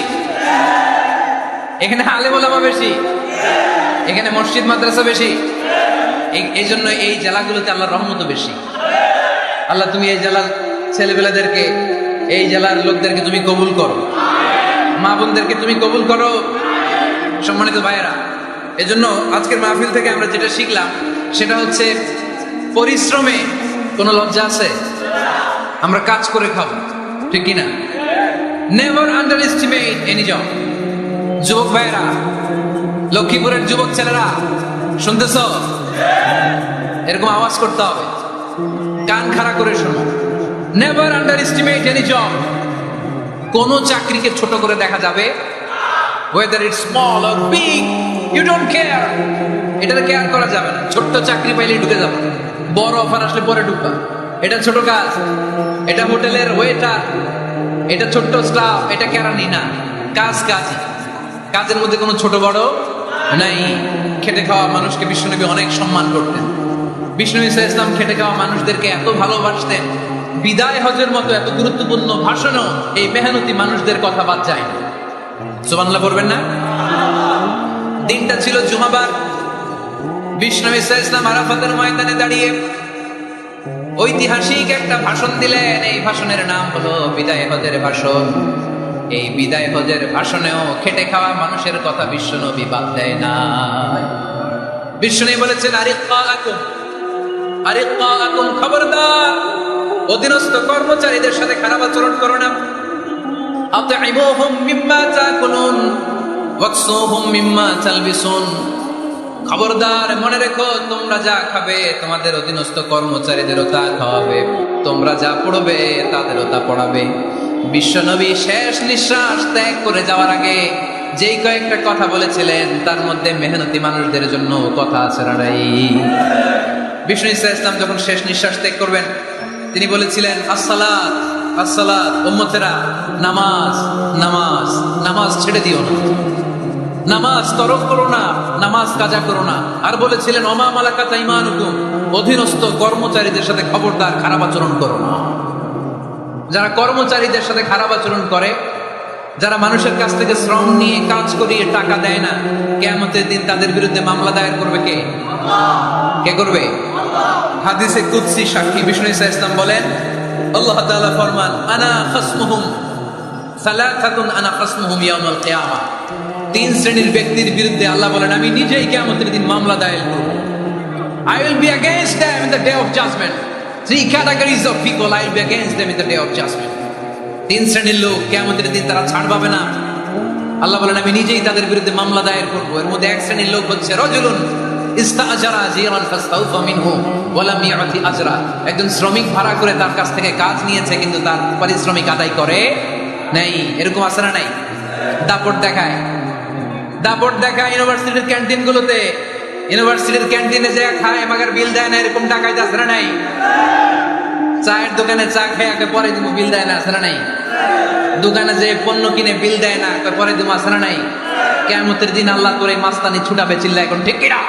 এখানে আলেম ওলামা বেশি, এখানে মসজিদ মাদ্রাসা বেশি। এই জন্য এই জেলাগুলোতে আল্লাহর রহমত বেশি। আল্লাহ, তুমি এই জেলার ছেলেবেলাদেরকে, এই জেলার লোকদেরকে তুমি কবুল করো, মা বোনদেরকে তুমি কবুল করো। সম্মানিত ভাইয়েরা, এজন্য আজকের মাহফিল থেকে আমরা যেটা শিখলাম সেটা হচ্ছে পরিশ্রমে কোনো লজ্জা আছে? আমরা কাজ করে খাবো, ঠিক কিনা? Never under estimate any job. যুবক ভাইয়েরা, লক্ষ্মীপুরের যুবক ছেলেরা, শুনতেছ? এরকম আওয়াজ করতে হবে, কান খাড়া করে শোনো। Never under estimate any job. কোন চাকরিকে ছোট করে দেখা যাবে, whether it's small or big, you don't care. এটাতে কেয়ার করা যাবে না। ছোট্ট চাকরি পাইলে ঢুকে যাবে, বড় অফার আসলে পরে ঢুকবা। এটা ছোট কাজ, এটা হোটেলের ওয়েটার, এটা ছোট্ট স্টাফ, এটা কেরানি না। কাজ কাজ, কাজের মধ্যে কোনো ছোট বড় নাই। খেটে খাওয়া মানুষকে বিশ্বনবী অনেক সম্মান করতেন। বিশ্বনবী সাল্লাল্লাহু আলাইহি ওয়াসাল্লাম খেটে খাওয়া মানুষদেরকে এত ভালোবাসতেন, বিদায় হজের মতো এত গুরুত্বপূর্ণ ভাষণও এই মেহনতি মানুষদের কথা বাদ যায় না। সুবহানাল্লাহ পড়বেন না? দিনটা ছিল জুমাবার। বিশ্বনবী সাল্লাল্লাহু আলাইহি ওয়াসাল্লাম আরাফাতের ময়দানে দাঁড়িয়ে ঐতিহাসিক একটা ভাষণ দিলেন। এই ভাষণের নাম হলো বিদায় হজের ভাষণ। এই বিদায় হজের ভাষণেও খেটে খাওয়া মানুষের কথা বিশ্বনবী বাদ দেয় না। বিশ্বনবী বলেছেন, আরিক্কাকুম, খবরদার, অধীনস্থ কর্মচারীদের সাথে খারাপ আচরণ করো না। আতঈমুহুম মিম্মা তাকুলুন ওয়াকসুহুম মিম্মা তালবিসুন। খবরদার, মনে রেখো, তোমরা যা খাবে তোমাদের অধীনস্থ কর্মচারীদেরও তা খাওয়াবে, তোমরা যা পড়বে তাদেরও তা পড়াবে। বিশ্বনবী শেষ নিঃশ্বাস ত্যাগ করে যাওয়ার আগে যেই কয়েকটা কথা বলেছিলেন তার মধ্যে মেহনতি মানুষদের জন্য কথা আছে না নাই? বিষ্ণু ইসা ইসলাম যখন শেষ নিঃশ্বাস ত্যাগ করবেন, তিনি বলেছিলেন, আসসালাত আসসালাত, উম্মতেরা, নামাজ নামাজ নামাজ ছেড়ে দিও না, নামাজ তরক করো না, নামাজ কাজা করো না। আর বলেছিলেন, ওমা মালাকাত আইমানুকুম, অধীনস্থ কর্মচারীদের সাথে খবরদার খারাপ আচরণ করো না। যারা কর্মচারীদের সাথে খারাপ আচরণ করে, যারা মানুষের কাছ থেকে শ্রম নিয়ে কাজ করিয়ে টাকা দেয় না, কিয়ামতের দিন তাদের বিরুদ্ধে মামলা দায়ের করবে কে? কে করবে? হাদিসে কুদসি সাক্ষী বিষ্ণু ইসা ইসলাম বলেন, আল্লাহ তাআলা ফরমান, আনা খাসমুহুম সালাসাতুন আনা খাসমুহুম ইয়াউমাল কিয়ামা। তিন শ্রেণীর ব্যক্তির বিরুদ্ধে আল্লাহ বলেন, আমি নিজেই কিয়ামতের দিন মামলা দায়ের করব। I will be against them in the day of judgment. Three categories of people, I will be against them in the day of judgment. তিন শ্রেণীর লোক কিয়ামতের দিন তারা ছাড় পাবে না। আল্লাহ বলেন, আমি নিজেই তাদের বিরুদ্ধে মামলা দায়ের করব। এর মধ্যে এক শ্রেণীর লোক হচ্ছে রাজুলুন ইস্তাআজারা জিরান ফাস্তাউফা মিনহু ওয়া লাম ইয়াতি আজরা। একজন শ্রমিক ভাড়া করে তার কাছ থেকে কাজ নিয়েছে, কিন্তু তার পারিশ্রমিক আদায় করে নাই। এরকম আছে না নাই? দাপট দেখায়, দাপট দেখায় ইউনিভার্সিটির ক্যান্টিনগুলোতে। ইউনিভার্সিটির ক্যান্টিনে যে খায় মাগার বিল দেয় না, এরকম টাকায় আছে না নাই? চায়ের দোকানে চা খেয়ে আগে পরে দিব, বিল দেয় না, আছে না নাই? দোকানে যে পণ্য কিনে বিল দেয় না, পরে দিব, আছে না নাই? কিয়ামতের দিন আল্লাহ করে মাস্তানি ছুটাবে, চিল্লা এখন ঠিক কিনা?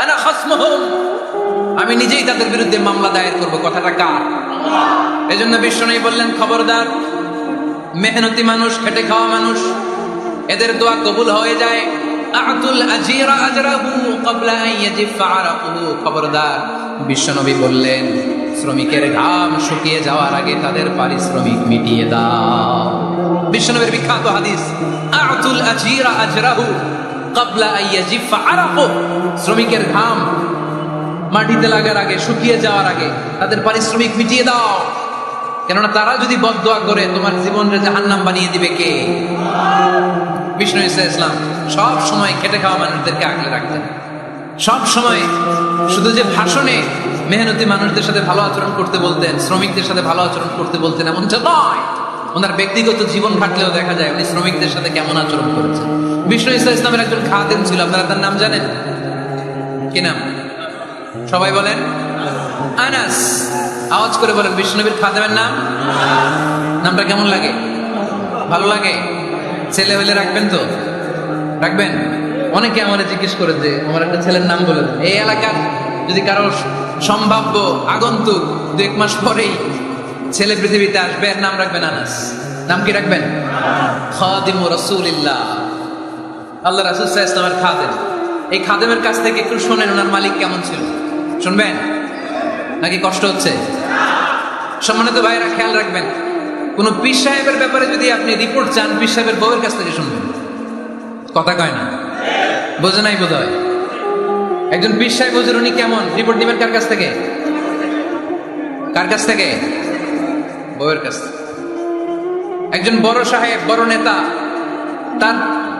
আনা খাসমুহুম, আমি নিজেই তাদের বিরুদ্ধে মামলা দায়ের করব। কথাটা কার? এজন্য বিশ্বনবী বললেন, খবরদার, মেহনতি মানুষ, খেটে খাওয়া মানুষ, এদের দোয়া কবুল হয়ে যায়। আতুল আজিরা আজরাহু ক্বাবলা আন ইয়াজিফা আরাকুহু। খবরদার, বিশ্বনবী বললেন, শ্রমিকের ঘাম শুকিয়ে যাওয়ার আগে তাদের পারিশ্রমিক মিটিয়ে দাও। বিশ্বনবীর বিখ্যাত হাদিস, আতুল আজিরা আজরাহু ক্বাবলা আন ইয়াজিফা আরাকুহু। শ্রমিকের ঘাম মাটিতে লাগার আগে, শুকিয়ে যাওয়ার আগে তাদের পারিশ্রমিক মিটিয়ে দাও। কেননা তারা যদি বদদোয়া করে তোমার জীবনকে জাহান্নাম বানিয়ে দিবে কে? বিষ্ণু ইসা ইসলাম সব সময় খেটে খাওয়া মানুষদেরকে আগলে রাখতেন। সব সময় শুধু যে ভাষণে মেহনতি মানুষদের সাথে ভালো আচরণ করতে বলতেন, শ্রমিকদের সাথে ভালো আচরণ করতে বলতেন, এমনটা নয়। ওনার ব্যক্তিগত জীবন ঘাটলেও দেখা যায় উনি শ্রমিকদের সাথে কেমন আচরণ করেছেন। বিষ্ণু ইসা ইসলামের একজন খাদেম ছিল, আপনারা তার নাম জানেন? কি নাম? সবাই বলেন আনাস। আওয়াজ করে বলেন, বিষ্ণুনবীর খাদেমের নাম? নামটা কেমন লাগে? ভালো লাগে? ছেলে হইলে রাখবেন তো? রাখবেন? অনেকে আমার জিজ্ঞেস করে যে আমার একটা ছেলের নাম বলে দেন। এই এলাকার যদি কারো সম্ভাব্য আগন্তুক 2-1 মাস পরেই ছেলে পৃথিবীতে আসবে, এর নাম রাখবেন আনাস। নাম কি রাখবেন? খাদিমু রাসূলিল্লাহ, আল্লাহ রাসূল সাল্লাল্লাহু আলাইহি ওয়াসাল্লামের খাদেম। এই খাদেমের কাছ থেকে একটু শোনেন ওনার মালিক কেমন ছিল, শুনবেন নাকি কষ্ট হচ্ছে? সম্মানিত ভাইরা খেয়াল রাখবেন, কোন পীর সাহেবের ব্যাপারে যদি আপনি রিপোর্ট চান, পীর সাহেবের বউয়ের কাছ থেকে শুনবেন। কথা কয় না, বোঝে নাই বোধ হয়। একজন পীর সাহেব হুজুর উনি কেমন, রিপোর্ট দিবেন কার কাছ থেকে? কার কাছ থেকে? বউয়ের কাছ থেকে। একজন বড় সাহেব, বড় নেতা, তার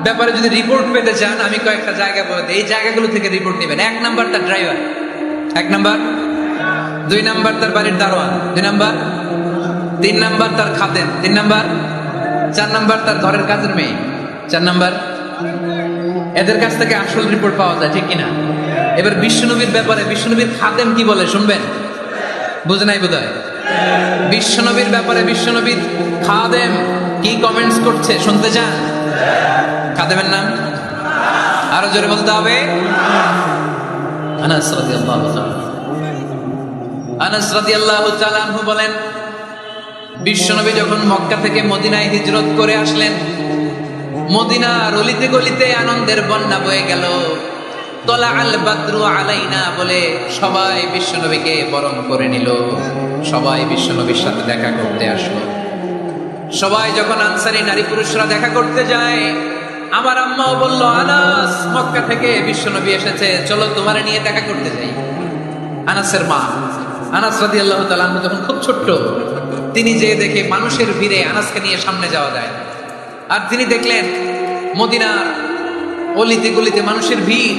ব্যাপারে যদি রিপোর্ট পেতে চান, আমি কয়েকটা জায়গা বলে দিই, এই জায়গাগুলো থেকে রিপোর্ট নেবেন। 1 নাম্বার তার ড্রাইভার, 1 নাম্বার। 2 নাম্বার তার বাড়ির দারোয়ান, 2 নাম্বার। 3 নাম্বার তার খাদেম, 3 নাম্বার। 4 নাম্বার তার ঘরের কাজের মেয়ে, 4 নাম্বার। এদের কাছ থেকে আসল রিপোর্ট পাওয়া যায়, ঠিক কিনা? এবার বিশ্বনবীর ব্যাপারে বিশ্বনবীর খাদেম কি বলে শুনবেন? বুঝে নাই বোধ হয়। বিশ্বনবীর ব্যাপারে বিশ্বনবীর খাদেম কি কমেন্টস করছে শুনতে চান? খাদেমের নাম আরো জোরে বলতে হবে। আনাস রাদিয়াল্লাহু তাআলা, আনাস রাদিয়াল্লাহু তাআলা আনহু বলেন, বিশ্বনবী যখন মক্কা থেকে মদিনায় হিজরত করে আসলেন, মদিনার অলিতে গলিতে আনন্দের বন্যা বয়ে গেল। তলা আল বাদরু আলাইনা বলে সবাই বিশ্বনবীকে বরণ করে নিল, সবাই বিশ্বনবীর সাথে দেখা করতে আসলো। সবাই যখন আনসারী নারী পুরুষরা দেখা করতে যায়, আমার আম্মাও বলল, আনাস মক্কা থেকে বিশ্বনবী এসেছে, চলো তোমারে নিয়ে দেখা করতে যাই। আনাসের মা আনাস রাদিয়াল্লাহু তাআলা আনহু যখন খুব ছোট্ট, তিনি যে দেখে মানুষের ভিড়ে আনাসকে নিয়ে সামনে যাওয়া যায়, আর তিনি দেখলেন মদিনার অলিতে গলিতে মানুষের ভিড়,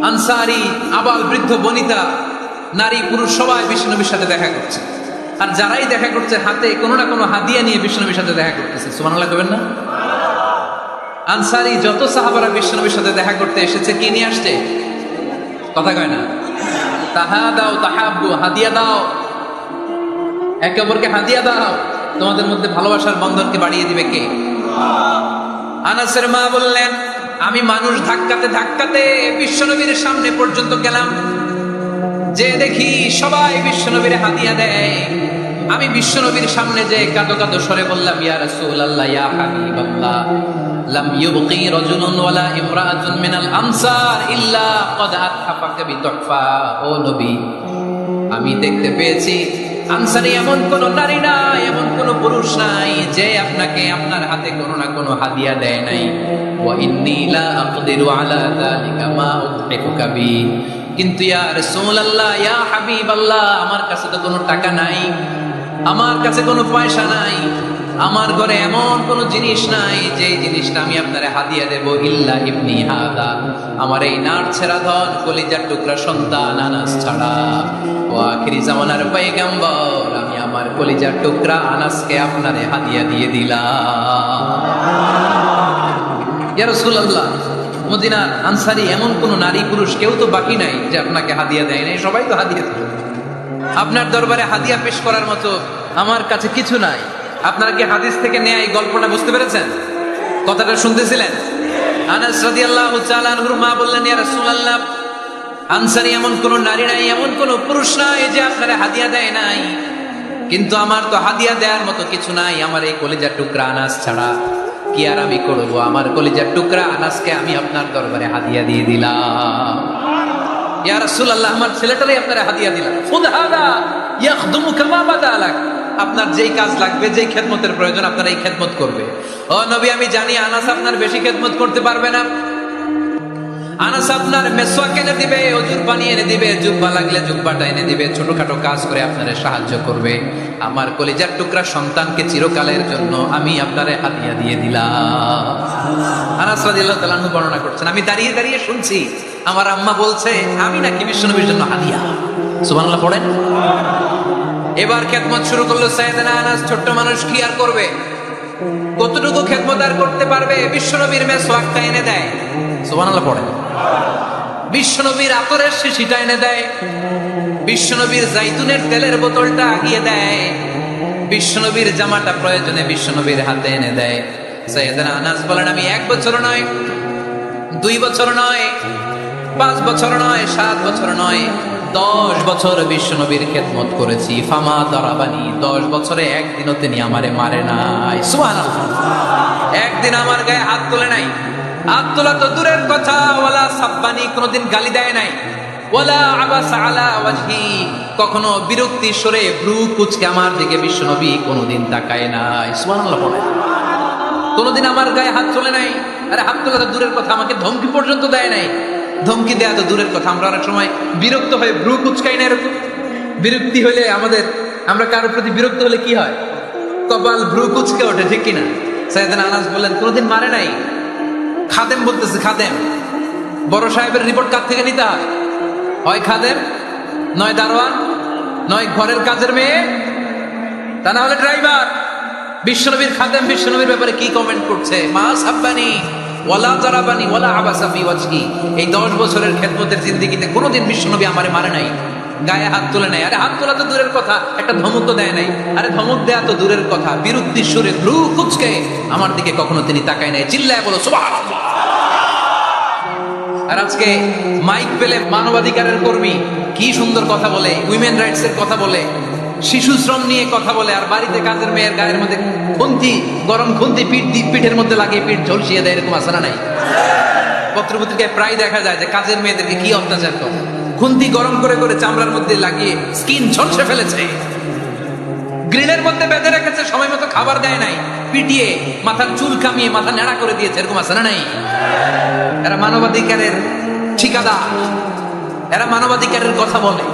আনসারী আবাল বৃদ্ধ বনিতা নারী পুরুষ সবাই বিশ্বনবীর সাথে দেখা করছে। আর যারাই দেখা করছে হাতে কোনো না কোনো হাদিয়া নিয়ে বিশ্বনবীর সাথে দেখা করতেছে। সুবহানাল্লাহ কইবেন না? আনসারী যত সাহাবারা বিশ্বনবীর সাথে দেখা করতে এসেছে, কি নিয়ে আসছে? কথা কয় না। তাহাদাও তাহাব্বু, হাদিয়া দাও, একে অপরকে হাদিয়া দাও, তোমাদের মধ্যে ভালোবাসার বন্ধনকে বাড়িয়ে দিবে কে? আনাসের মা বললেন, আমি মানুষ ধাক্কাতে ধাক্কাতে বিশ্বনবীর সামনে পর্যন্ত গেলাম, যে দেখি সবাই বিশ্বনবীর হাদিয়া দেয়। আমি বিশ্বনবীর সামনে যে কাঁদো কাঁদো স্বরে বললাম, ইয়া রাসূলুল্লাহ, ইয়া হাবিবাল্লাহ, লাম ইউবকি রাজুলুন ওয়ালা ইমরাআতুন মিনাল আনসার ইল্লা ক্বাদ আতহাফাকা বিতুহফা। ও নবী, আমি দেখতে পেয়েছি আনসারী এমন কোন নারী নাই, এমন কোন পুরুষ নাই যে আপনাকে আপনার হাতে কোনো না কোনো হাদিয়া দেয় নাই। ওয়া ইন্নী লা আকদিরু আলা যালিকা মা উদহিকুকা বি। কিন্তু ইয়া রাসূলুল্লাহ, ইয়া হাবিবাল্লাহ, আমার কাছে তো কোনো টাকা নাই, আমার কাছে কোনো পয়সা নাই, আমার ঘরে এমন কোনো জিনিস নাই যে জিনিসটা আমি আপনারে হাদিয়া দেব, ইল্লা ইবনি হাদা, আমার এই নাড়ছেড়া ধন কলিজার টুকরা সন্তান আনাস ছাড়া। ও আখিরি জামানার পয়গম্বর, আমি আমার কলিজার টুকরা আনাসকে আপনারে হাদিয়া দিয়ে দিলাম। ইয়া রাসূলুল্লাহ, মদিনার আনসারী এমন কোন নারী পুরুষ কেউ তো বাকি নাই যে আপনাকে হাদিয়া দেয় নাই, সবাই তো হাদিয়া দিল। আপনার দরবারে হাদিয়া পেশ করার মতো আমার কাছে কিছু নাই। আপনারা কি হাদিস থেকে নেয়া এই গল্পটা বুঝতে পেরেছেন? কথাটা শুনতেছিলেন? আনাস রাদিয়াল্লাহু তাআলা আনহুর মা বললেন, ইয়া রাসূলুল্লাহ, আনসারী এমন কোন নারী নাই, এমন কোন পুরুষ নাই যে আপনারা হাদিয়া দেয় নাই, কিন্তু আমার তো হাদিয়া দেওয়ার মতো কিছু নাই আমার এই কলিজার টুকরা আনাস ছাড়া। কি আর আমি করবো, আমার কলিজার টুকরা আনাসকে আমি আপনার দরবারে হাদিয়া দিয়ে দিলাম। ইয়া রাসূলুল্লাহ, আমার ছেলেটারই আপনারা হাদিয়া দিলাম। খুদ হাদা ইয়াখদুমু কামা বাদা লাক, আপনার যেই কাজ লাগবে, যেই খেদমতের প্রয়োজন, আপনারা এই খেদমত করবে। ও নবী, আমি জানি আনাস আপনার বেশি খেদমত করতে পারবে না। আনাস আপনার মেসওয়াক এনে দিবে, ওযুর পানি এনে দিবে, জুব্বা লাগলে জুব্বাটা এনে দিবে, ছোটখাটো কাজ করে আপনারে সাহায্য করবে। আমার কলিজার টুকরা সন্তানকে চিরকালের জন্য আমি আপনারে হাদিয়া দিয়ে দিলাম। আনাস রাদিয়াল্লাহু তাআলা আনহু বর্ণনা করছেন, আমি দাঁড়িয়ে দাঁড়িয়ে শুনছি আমার আম্মা বলছে আমি নাকি বিশ্বনবীর জন্য হাদিয়া। সুবহানাল্লাহ পড়েন। এবার খেদমত শুরু করলো সাইয়েদনা আনাস। ছোট্ট মানুষ কি আর করবে, কতটুকু খেদমত আর করতে পারবে? বিশ্বনবীর মেসওয়াকটা এনে দেয়। সুবহানাল্লাহ পড়েন। বিশ্বনবীর আতরের শিশিটা এনে দেয়, বিশ্বনবীর জাইতুনের তেলের বোতলটা আগিয়ে দেয়, বিশ্বনবীর জামাটা প্রয়োজনে বিশ্বনবীর হাতে এনে দেয়। সাইয়েদনা আনাস বলেন, আমি 1 বছর নয় 2 বছর নয়, 5 বছর নয়, 7 বছর নয়, 10 বছর বিশ্বনবীর খেদমত করেছি। ফামা দারাবানি, 10 বছরে একদিনও তিনি আমারে মারে নাই। সুবহানাল্লাহ। একদিন আমার গায়ে হাত তোলে নাই। হাত তোলা তো দূরের কথা, ওয়ালা সাব্বানি, কোনদিন গালি দেয় নাই। ওয়ালা আবাসা আলা ওয়াজহি, কখনো বিরক্তি সরে ভ্রু কুঁচকে আমার দিকে বিশ্বনবী কোনদিন তাকায় নাই। সুবহানাল্লাহ বলে। কোনদিন আমার গায়ে হাত তোলে নাই। আরে হাত তোলা তো দূরের কথা, আমাকে ধমকি পর্যন্ত দেয় নাই। ধমকি দেয়া তো দূরের কথা, আমরা অনেক সময় বিরক্ত হয়ে ভ্রু কুঁচকাই না। এরকম বিরক্তি হলে আমরা কারোর প্রতি বিরক্ত হলে কি হয়? কপাল ভ্রু কুঁচকে ওঠে, ঠিক কিনা? সাইয়েদনা আনাস বললেন কোনদিন মারে নাই। খাদেম বলতেছে, খাদেম, বড় সাহেবের রিপোর্ট কার থেকে নিতে হয়? হয় খাদেম, নয় দারোয়ান, নয় ঘরের কাজের মেয়ে, তা না হলে ড্রাইভার। বিশ্বনবীর খাদেম বিশ্বনবীর ব্যাপারে কি কমেন্ট করছে? মা সাব্বানি ওয়ালা জারাবানি ওয়ালা আবাসা ফি ওয়াজহি। এই 10 বছরের খেদমতের জিন্দেগিতে কোনোদিন বিশ্বনবী আমারে মারে নাই, গায়ে হাত তোলে নাই। আরে হাত তোলা তো দূরের কথা, একটা ধমক তো দেয় নাই। আরে ধমক দেয়া তো দূরের কথা, বিরক্তির সুরে ভ্রু কুঁচকে আমার দিকে কখনো তিনি তাকায় নাই। চিল্লায় বলো সুবহানাল্লাহ। আর আজকে মাইক পেলে মানবাধিকারের কর্মী কি সুন্দর কথা বলে, উইমেন রাইটস এর কথা বলে, শিশু শ্রম নিয়ে কথা বলে, আর বাড়িতে কাজের মেয়ের গায়ের মধ্যে খুন্তি, গরম খুন্তি পিঠের মধ্যে লাগিয়ে পিঠ ঝলসিয়ে দেয়। এরকম আছে না নাই? পত্রপত্রিকায় প্রায় দেখা যায় যে কাজের মেয়েদেরকে কি অত্যাচার করে। খুন্তি গরম করে করে চামড়ার মধ্যে লাগিয়ে স্কিন ঝলসে ফেলেছে, গ্রিলের মধ্যে বেঁধে রেখেছে, সময় মতো খাবার দেয় নাই, পিটিয়ে মাথার চুল কামিয়ে মাথা নেড়া করে দিয়েছে। এরকম আছে না নাই? এরা মানবাধিকারের ঠিকাদার, এরা মানবাধিকারের কথা বলে।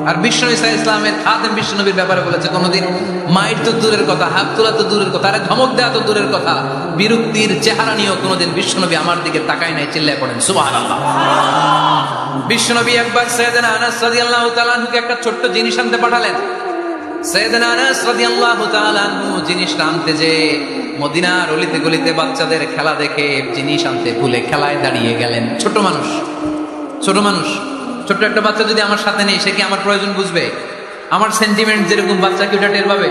আর বিশ্বনবী সাল্লাল্লাহু আলাইহি ওয়াসাল্লামের খাদেম বিশ্বনবীর ব্যাপারে বলেছে কোনদিন মাইর তো দূরের কথা, হাত তোলা তো দূরের কথা, আরে ধমক দেওয়া তো দূরের কথা, বিরক্তির চেহারা নিয়েও কোনদিন বিশ্বনবী আমার দিকে তাকায় নাই। চিল্লায় পড়েন সুবহানাল্লাহ। বিশ্বনবী একবার সাইয়েদনা আনাস রাদিয়াল্লাহু তাআলা আনহুকে একটা ছোট্ট জিনিস আনতে পাঠালেন। সাইয়েদনা আনাস রাদিয়াল্লাহু তাআলা আনহু জিনিসটা আনতে যে মদিনার অলিতে গলিতে বাচ্চাদের খেলা দেখে জিনিস আনতে ভুলে খেলায় দাঁড়িয়ে গেলেন। ছোট মানুষ, ছোট্ট একটা বাচ্চা যদি আমার সাথে নেই, সে কি আমার প্রয়োজন বুঝবে? আমার সেন্টিমেন্ট যেরকম বাচ্চা কি ওটা টের পাবে?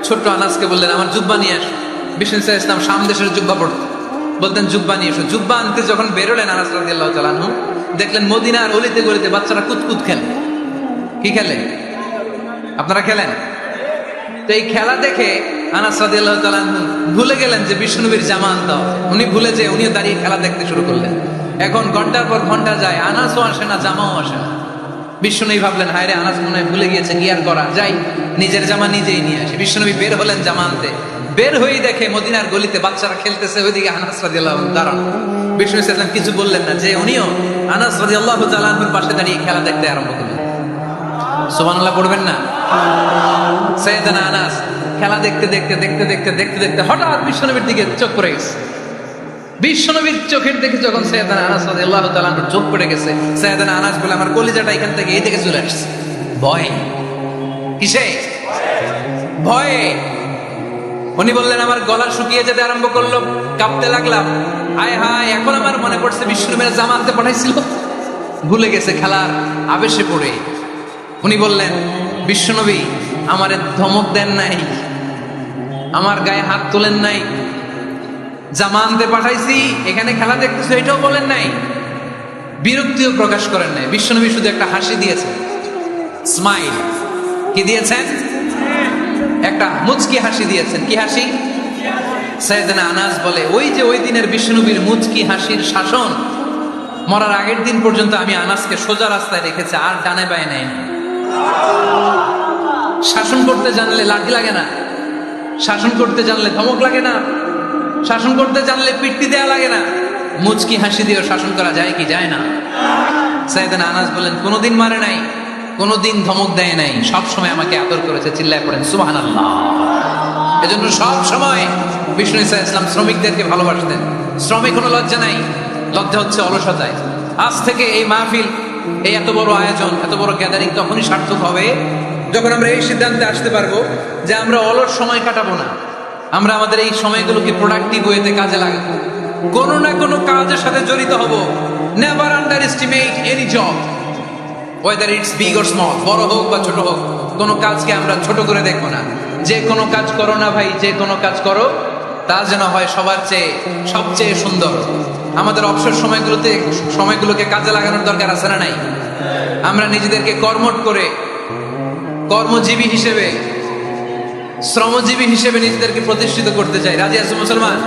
ছোট্ট আনাসকে বললেন আমার জুব্বা নিয়ে আসো। বিষ্ণু ইসলাম শাম দেশের জুব্বা পড়তেন, বলতেন জুব্বা নিয়ে এসো। জুব্বা আনতে যখন বেরোলেন আনাস রাদিয়াল্লাহু তাআলা আনহু, দেখলেন মদিনার অলিতে গলিতে বাচ্চারা কুতকুত খেলে। কি খেলে? আপনারা খেলেন? তো এই খেলা দেখে আনাস রাদিয়াল্লাহু তাআলা আনহু ভুলে গেলেন যে বিষ্ণুনবীর জামা আনতে হবে। উনি ভুলে যে উনিও দাঁড়িয়ে খেলা দেখতে শুরু করলেন। এখন ঘন্টার পর ঘন্টা যায়, আনাসও আসে না, জামাও আসে না। বিশ্বনবী ভাবলেন হায় রে, আনাস মনে হয় ভুলে গিয়েছে, কি আর করা যাই, নিজের জামা নিজেই নিয়ে আসে। বিশ্বনবী বের হলেন জামা আনতে। বের হয়েই দেখে মদিনার গলিতে বাচ্চারা খেলতেছে, ওইদিকে আনাস রাদিয়াল্লাহু আনহু দাঁড়ানো। বিষ্ণু ইসলাম কিছু বললেন না, যে উনিও আনাস রাদিয়াল্লাহু তাআলা আনহুর পাশে দাঁড়িয়ে খেলা দেখতে আরম্ভ করলেন। সুবহানাল্লাহ পড়বেন না? সাইয়েদনা আনাস খেলা দেখতে দেখতে দেখতে দেখতে দেখতে দেখতে হঠাৎ বিশ্বনবীর দিকে চোখ পড়ে গেছে। বিশ্বনবীর চোখের দেখে যখন সাইয়েদনা আনাস রাদিয়াল্লাহু তাআলা আনহুর চোখ পড়ে গেছে, সাইয়েদনা আনাস বলে আমার কলিজাটা এখান থেকে এই দিকে চলে আসছে। ভয় কিসে? ভয়ে। উনি বললেন আমার গলা শুকিয়ে যেতে আরম্ভ করলো, কাঁপতে লাগলাম। হায় হায়, এখন আমার মনে পড়ছে বিশ্বনবীর জামা আনতে পাঠাইছিল, ভুলে গেছে খেলার আবেশে পড়ে। উনি বললেন বিশ্বনবী আমারে ধমক দেন নাই, আমার গায়ে হাত তোলেন নাই, জামা আনতে পাঠাইছি, এখানে খেলা দেখতেছো এটাও বলেন নাই, বিরক্তিও প্রকাশ করেন নাই। বিশ্বনবী শুধু একটা হাসি দিয়েছেন, স্মাইল। কি দিয়েছেন? একটা মুচকি হাসি দিয়েছেন। কি হাসি? সাইয়েদনা আনাস বলে ওই যে ওই দিনের বিশ্বনবীর মুচকি হাসির শাসন মরার আগের দিন পর্যন্ত আমি আনাসকে সোজা রাস্তায় রেখেছি, আর ডানে বায়ে নেই। শাসন করতে জানলে লাঠি লাগে না, শাসন করতে জানলে ধমক লাগে না, শাসন করতে জানলে পিট্টি দেয়া লাগে না। মুচকি হাসি দিয়েও শাসন করা যায় কি যায় না? সাইয়েদনা আনাস বলেন কোনোদিন মারে নাই, কোনোদিন ধমক দেয় নাই, সব সময় আমাকে আদর করেছে। চিল্লায় পড়েন সুবহানাল্লাহ। এজন্য সব সময় বিষ্ণু ইসলাম শ্রমিকদেরকে ভালোবাসতেন। শ্রমে কোনো লজ্জা নাই, লজ্জা হচ্ছে অলসতায়। আজ থেকে এই মাহফিল, এই এত বড় আয়োজন, এত বড় গ্যাদারিং তখনই সার্থক হবে যখন আমরা এই সিদ্ধান্তে আসতে পারবো যে আমরা অলস সময় কাটাবো না, আমরা আমাদের এই সময়গুলোকে প্রোডাক্টিভ ওয়েতে কাজে লাগাবো, কোনো না কোনো কাজের সাথে জড়িত হব। Never under estimate any job, whether it's big or small, বড় হোক বা ছোট হোক, কোনো কাজকে আমরা ছোট করে দেখবো না। যে কোনো কাজ করো না ভাই, যে কোনো কাজ করো, তা যেন হয় সবার চেয়ে সবচেয়ে সুন্দর। আমাদের অবসর সময়গুলোকে কাজে লাগানোর দরকার আছে না নাই? আমরা নিজেদেরকে কর্মঠ করে কর্মজীবী হিসেবে, শ্রমজীবী হিসেবে নিজেদেরকে প্রতিষ্ঠিত করতে চাই। রাজি আছো মুসলমান?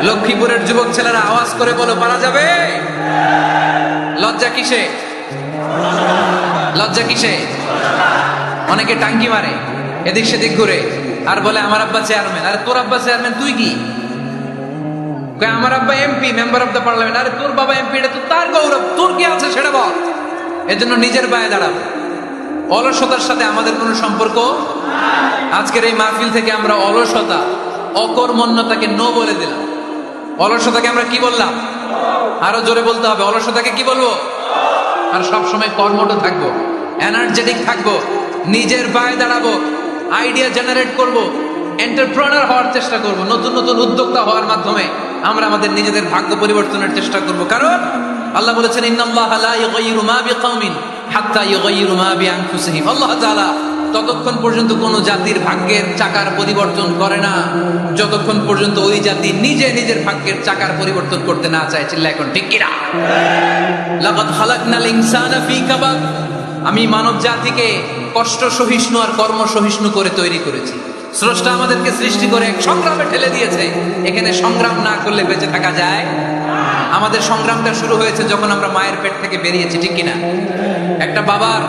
লক্ষ্মীপুরের যুবক ছেলেরা আওয়াজ করে বলো, পারা যাবে? লজ্জা কিসে? লজ্জা কিসে? অনেকে টাঙ্কি মারে, এদিক সেদিক ঘুরে, আর বলে আমার আব্বা চেয়ারম্যান। আরে তোর আব্বা চেয়ারম্যান, তুই কি? আমার আব্বা MP, member of the parliament. আরে তোর বাবা এমপি, এটা তো তার গৌরব, তোর কি আছে সেটা বল। এজন্য নিজের পায়ে দাঁড়াবো। অলসতার সাথে আমাদের কোনো সম্পর্ক। আজকের এই মাহফিল থেকে আমরা অলসতা, অকর্মণ্যতাকে নো বলে দিলাম। অলসতাকে আমরা কি বললাম? আরো জোরে বলতে হবে, অলসতাকে কি বলবো? আর সবসময় কর্মঠ থাকবো, এনার্জেটিক থাকবো, নিজের পায়ে দাঁড়াবো, আইডিয়া জেনারেট করব, এন্টারপ্রেনার হওয়ার চেষ্টা করব, নতুন নতুন উদ্যোক্তা হওয়ার মাধ্যমে আমরা আমাদের নিজেদের ভাগ্য পরিবর্তনের চেষ্টা করব। কারণ আল্লাহ বলেছেন, ইন্নাল্লাহা লা ইউগাইয়িরু মা বিকাওমিন হাত্তা ইউগাইয়িরু মা বিআনফুসিহিম। আল্লাহ তাআলা ততক্ষণ পর্যন্ত কোন জাতির ভাগ্যের চাকার পরিবর্তন করে না যতক্ষণ পর্যন্ত ওই জাতি নিজে নিজের ভাগ্যের চাকার পরিবর্তন করতে না চায়। চিল্লা এখন ঠিক কিনা? লাকাদ খালাকনাল ইনসানা ফি কাবাদ। আমি মানব জাতিকে কষ্ট সহিষ্ণু আর কর্ম সহিষ্ণু করে তৈরি করেছি। স্রষ্টা আমাদেরকে সৃষ্টি করে এক সংগ্রামে ঠেলে দিয়েছে। এখানে সংগ্রাম না করলে বেঁচে থাকা যায়? আমাদের সংগ্রামটা শুরু হয়েছে যখন আমরা মায়ের পেট থেকে বেরিয়েছি, ঠিক কিনা? একটা বাবার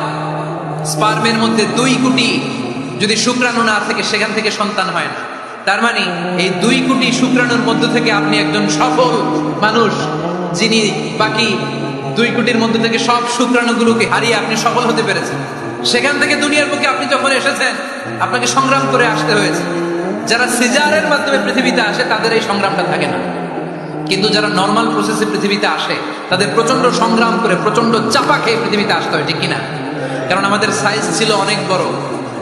স্পার্মের মধ্যে 2 কোটি যদি শুক্রাণু না থেকে, সেখান থেকে সন্তান হয় না। তার মানে এই 2 কোটি শুক্রাণুর মধ্য থেকে আপনি একজন সফল মানুষ, যিনি বাকি 2 কোটির মধ্যে থেকে সব শুক্রাণুগুলোকে হারিয়ে আপনি সফল হতে পেরেছেন। সেখান থেকে দুনিয়ার বুকে আপনি যখন এসেছেন, আপনাকে সংগ্রাম করে আসতে হয়েছে। যারা সিজারের মাধ্যমে পৃথিবীতে আসে তাদের এই সংগ্রামটা থাকে না, কিন্তু যারা নর্মাল প্রসেসে পৃথিবীতে আসে তাদের প্রচন্ড সংগ্রাম করে, প্রচন্ড চাপা খেয়ে পৃথিবীতে আসতে হয়, ঠিক কিনা? কারণ আমাদের সাইজ ছিল অনেক বড়।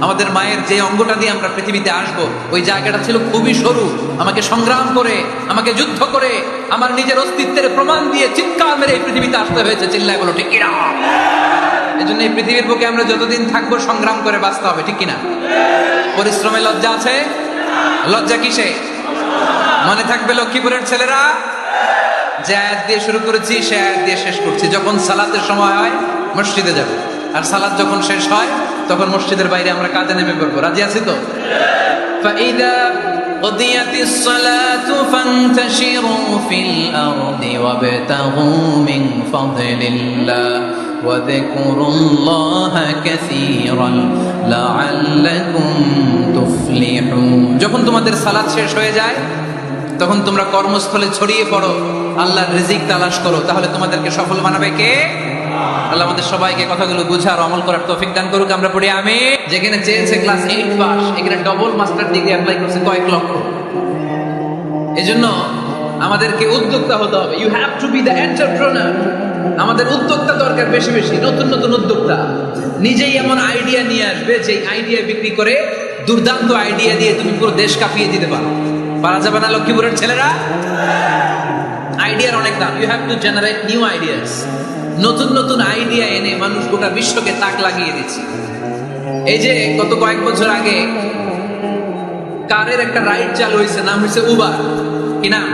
আমাদের মায়ের যে অঙ্গটা দিয়ে আমরা পৃথিবীতে আসবো, ওই জায়গাটা ছিল খুবই সরু। আমাকে সংগ্রাম করে, আমাকে যুদ্ধ করে, আমার নিজের অস্তিত্বের প্রমাণ দিয়ে চিৎকার মেরে এই পৃথিবীতে আসতে হয়েছে। চিল্লায় বলো ঠিক কিনা? এই জন্য এই পৃথিবীর বুকে আমরা যতদিন থাকবো সংগ্রাম করে বাঁচতে হবে, ঠিক কিনা? পরিশ্রমে লজ্জা আছে? লজ্জা কিসে? মনে থাকবে লক্ষ্মীপুরের ছেলেরা, যে আয়াত দিয়ে শুরু করেছি সে আয়াত দিয়ে শেষ করছি। যখন সালাতের সময় হয় মসজিদে যাব, আর সালাত যখন শেষ হয় তখন মসজিদের বাইরে আমরা কাজে নেমে পড়বো। রাজি আছি তো? ফাইদা কুদিয়াতিস সালাতু ফান্তাশিরু ফিল আরদি ওয়াবতাগু মিন ফাদলিল্লাহ ওয়াযকুরুল্লাহা কাসীরান লাআল্লাকুম তুফলিহুন। যখন তোমাদের সালাত শেষ হয়ে যায় তখন তোমরা কর্মস্থলে ছড়িয়ে পড়ো, আল্লাহর রিজিক তালাশ করো, তাহলে তোমাদেরকে সফল বানাবে কে? আল্লাহ আমাদের সবাইকে কথাগুলো বুঝার, আমল করার তৌফিক দান করুক। আমরা পড়ি আমিন। যেখানে চেয়েছে ক্লাস 8 পাস, এখানে ডবল মাস্টার ডিগ্রি অ্যাপ্লাই করছে কয়েক লক্ষ। এজন্য আমাদেরকে উদ্যোক্তা হতে হবে। You have to be the entrepreneur. আমাদের উদ্যোক্তা দরকার, বেশি বেশি নতুন নতুন উদ্যোক্তা। নিজেই এমন আইডিয়া নিয়ে আসবে যে আইডিয়া বিক্রি করে, দুর্দান্ত আইডিয়া দিয়ে তুমি পুরো দেশ কাঁপিয়ে দিতে পারো। পারা যাবে না লক্ষ্মীপুরের ছেলেরা? আইডিয়ার অনেক দাম। You have to generate new ideas. নতুন নতুন আইডিয়া এনে মানুষ গোটা বিশ্বকে তাক লাগিয়ে দিচ্ছে। এই যে গত কয়েক বছর আগে কারের একটা রাইড চালু হয়েছে, নাম হয়েছে উবার, কি নাম?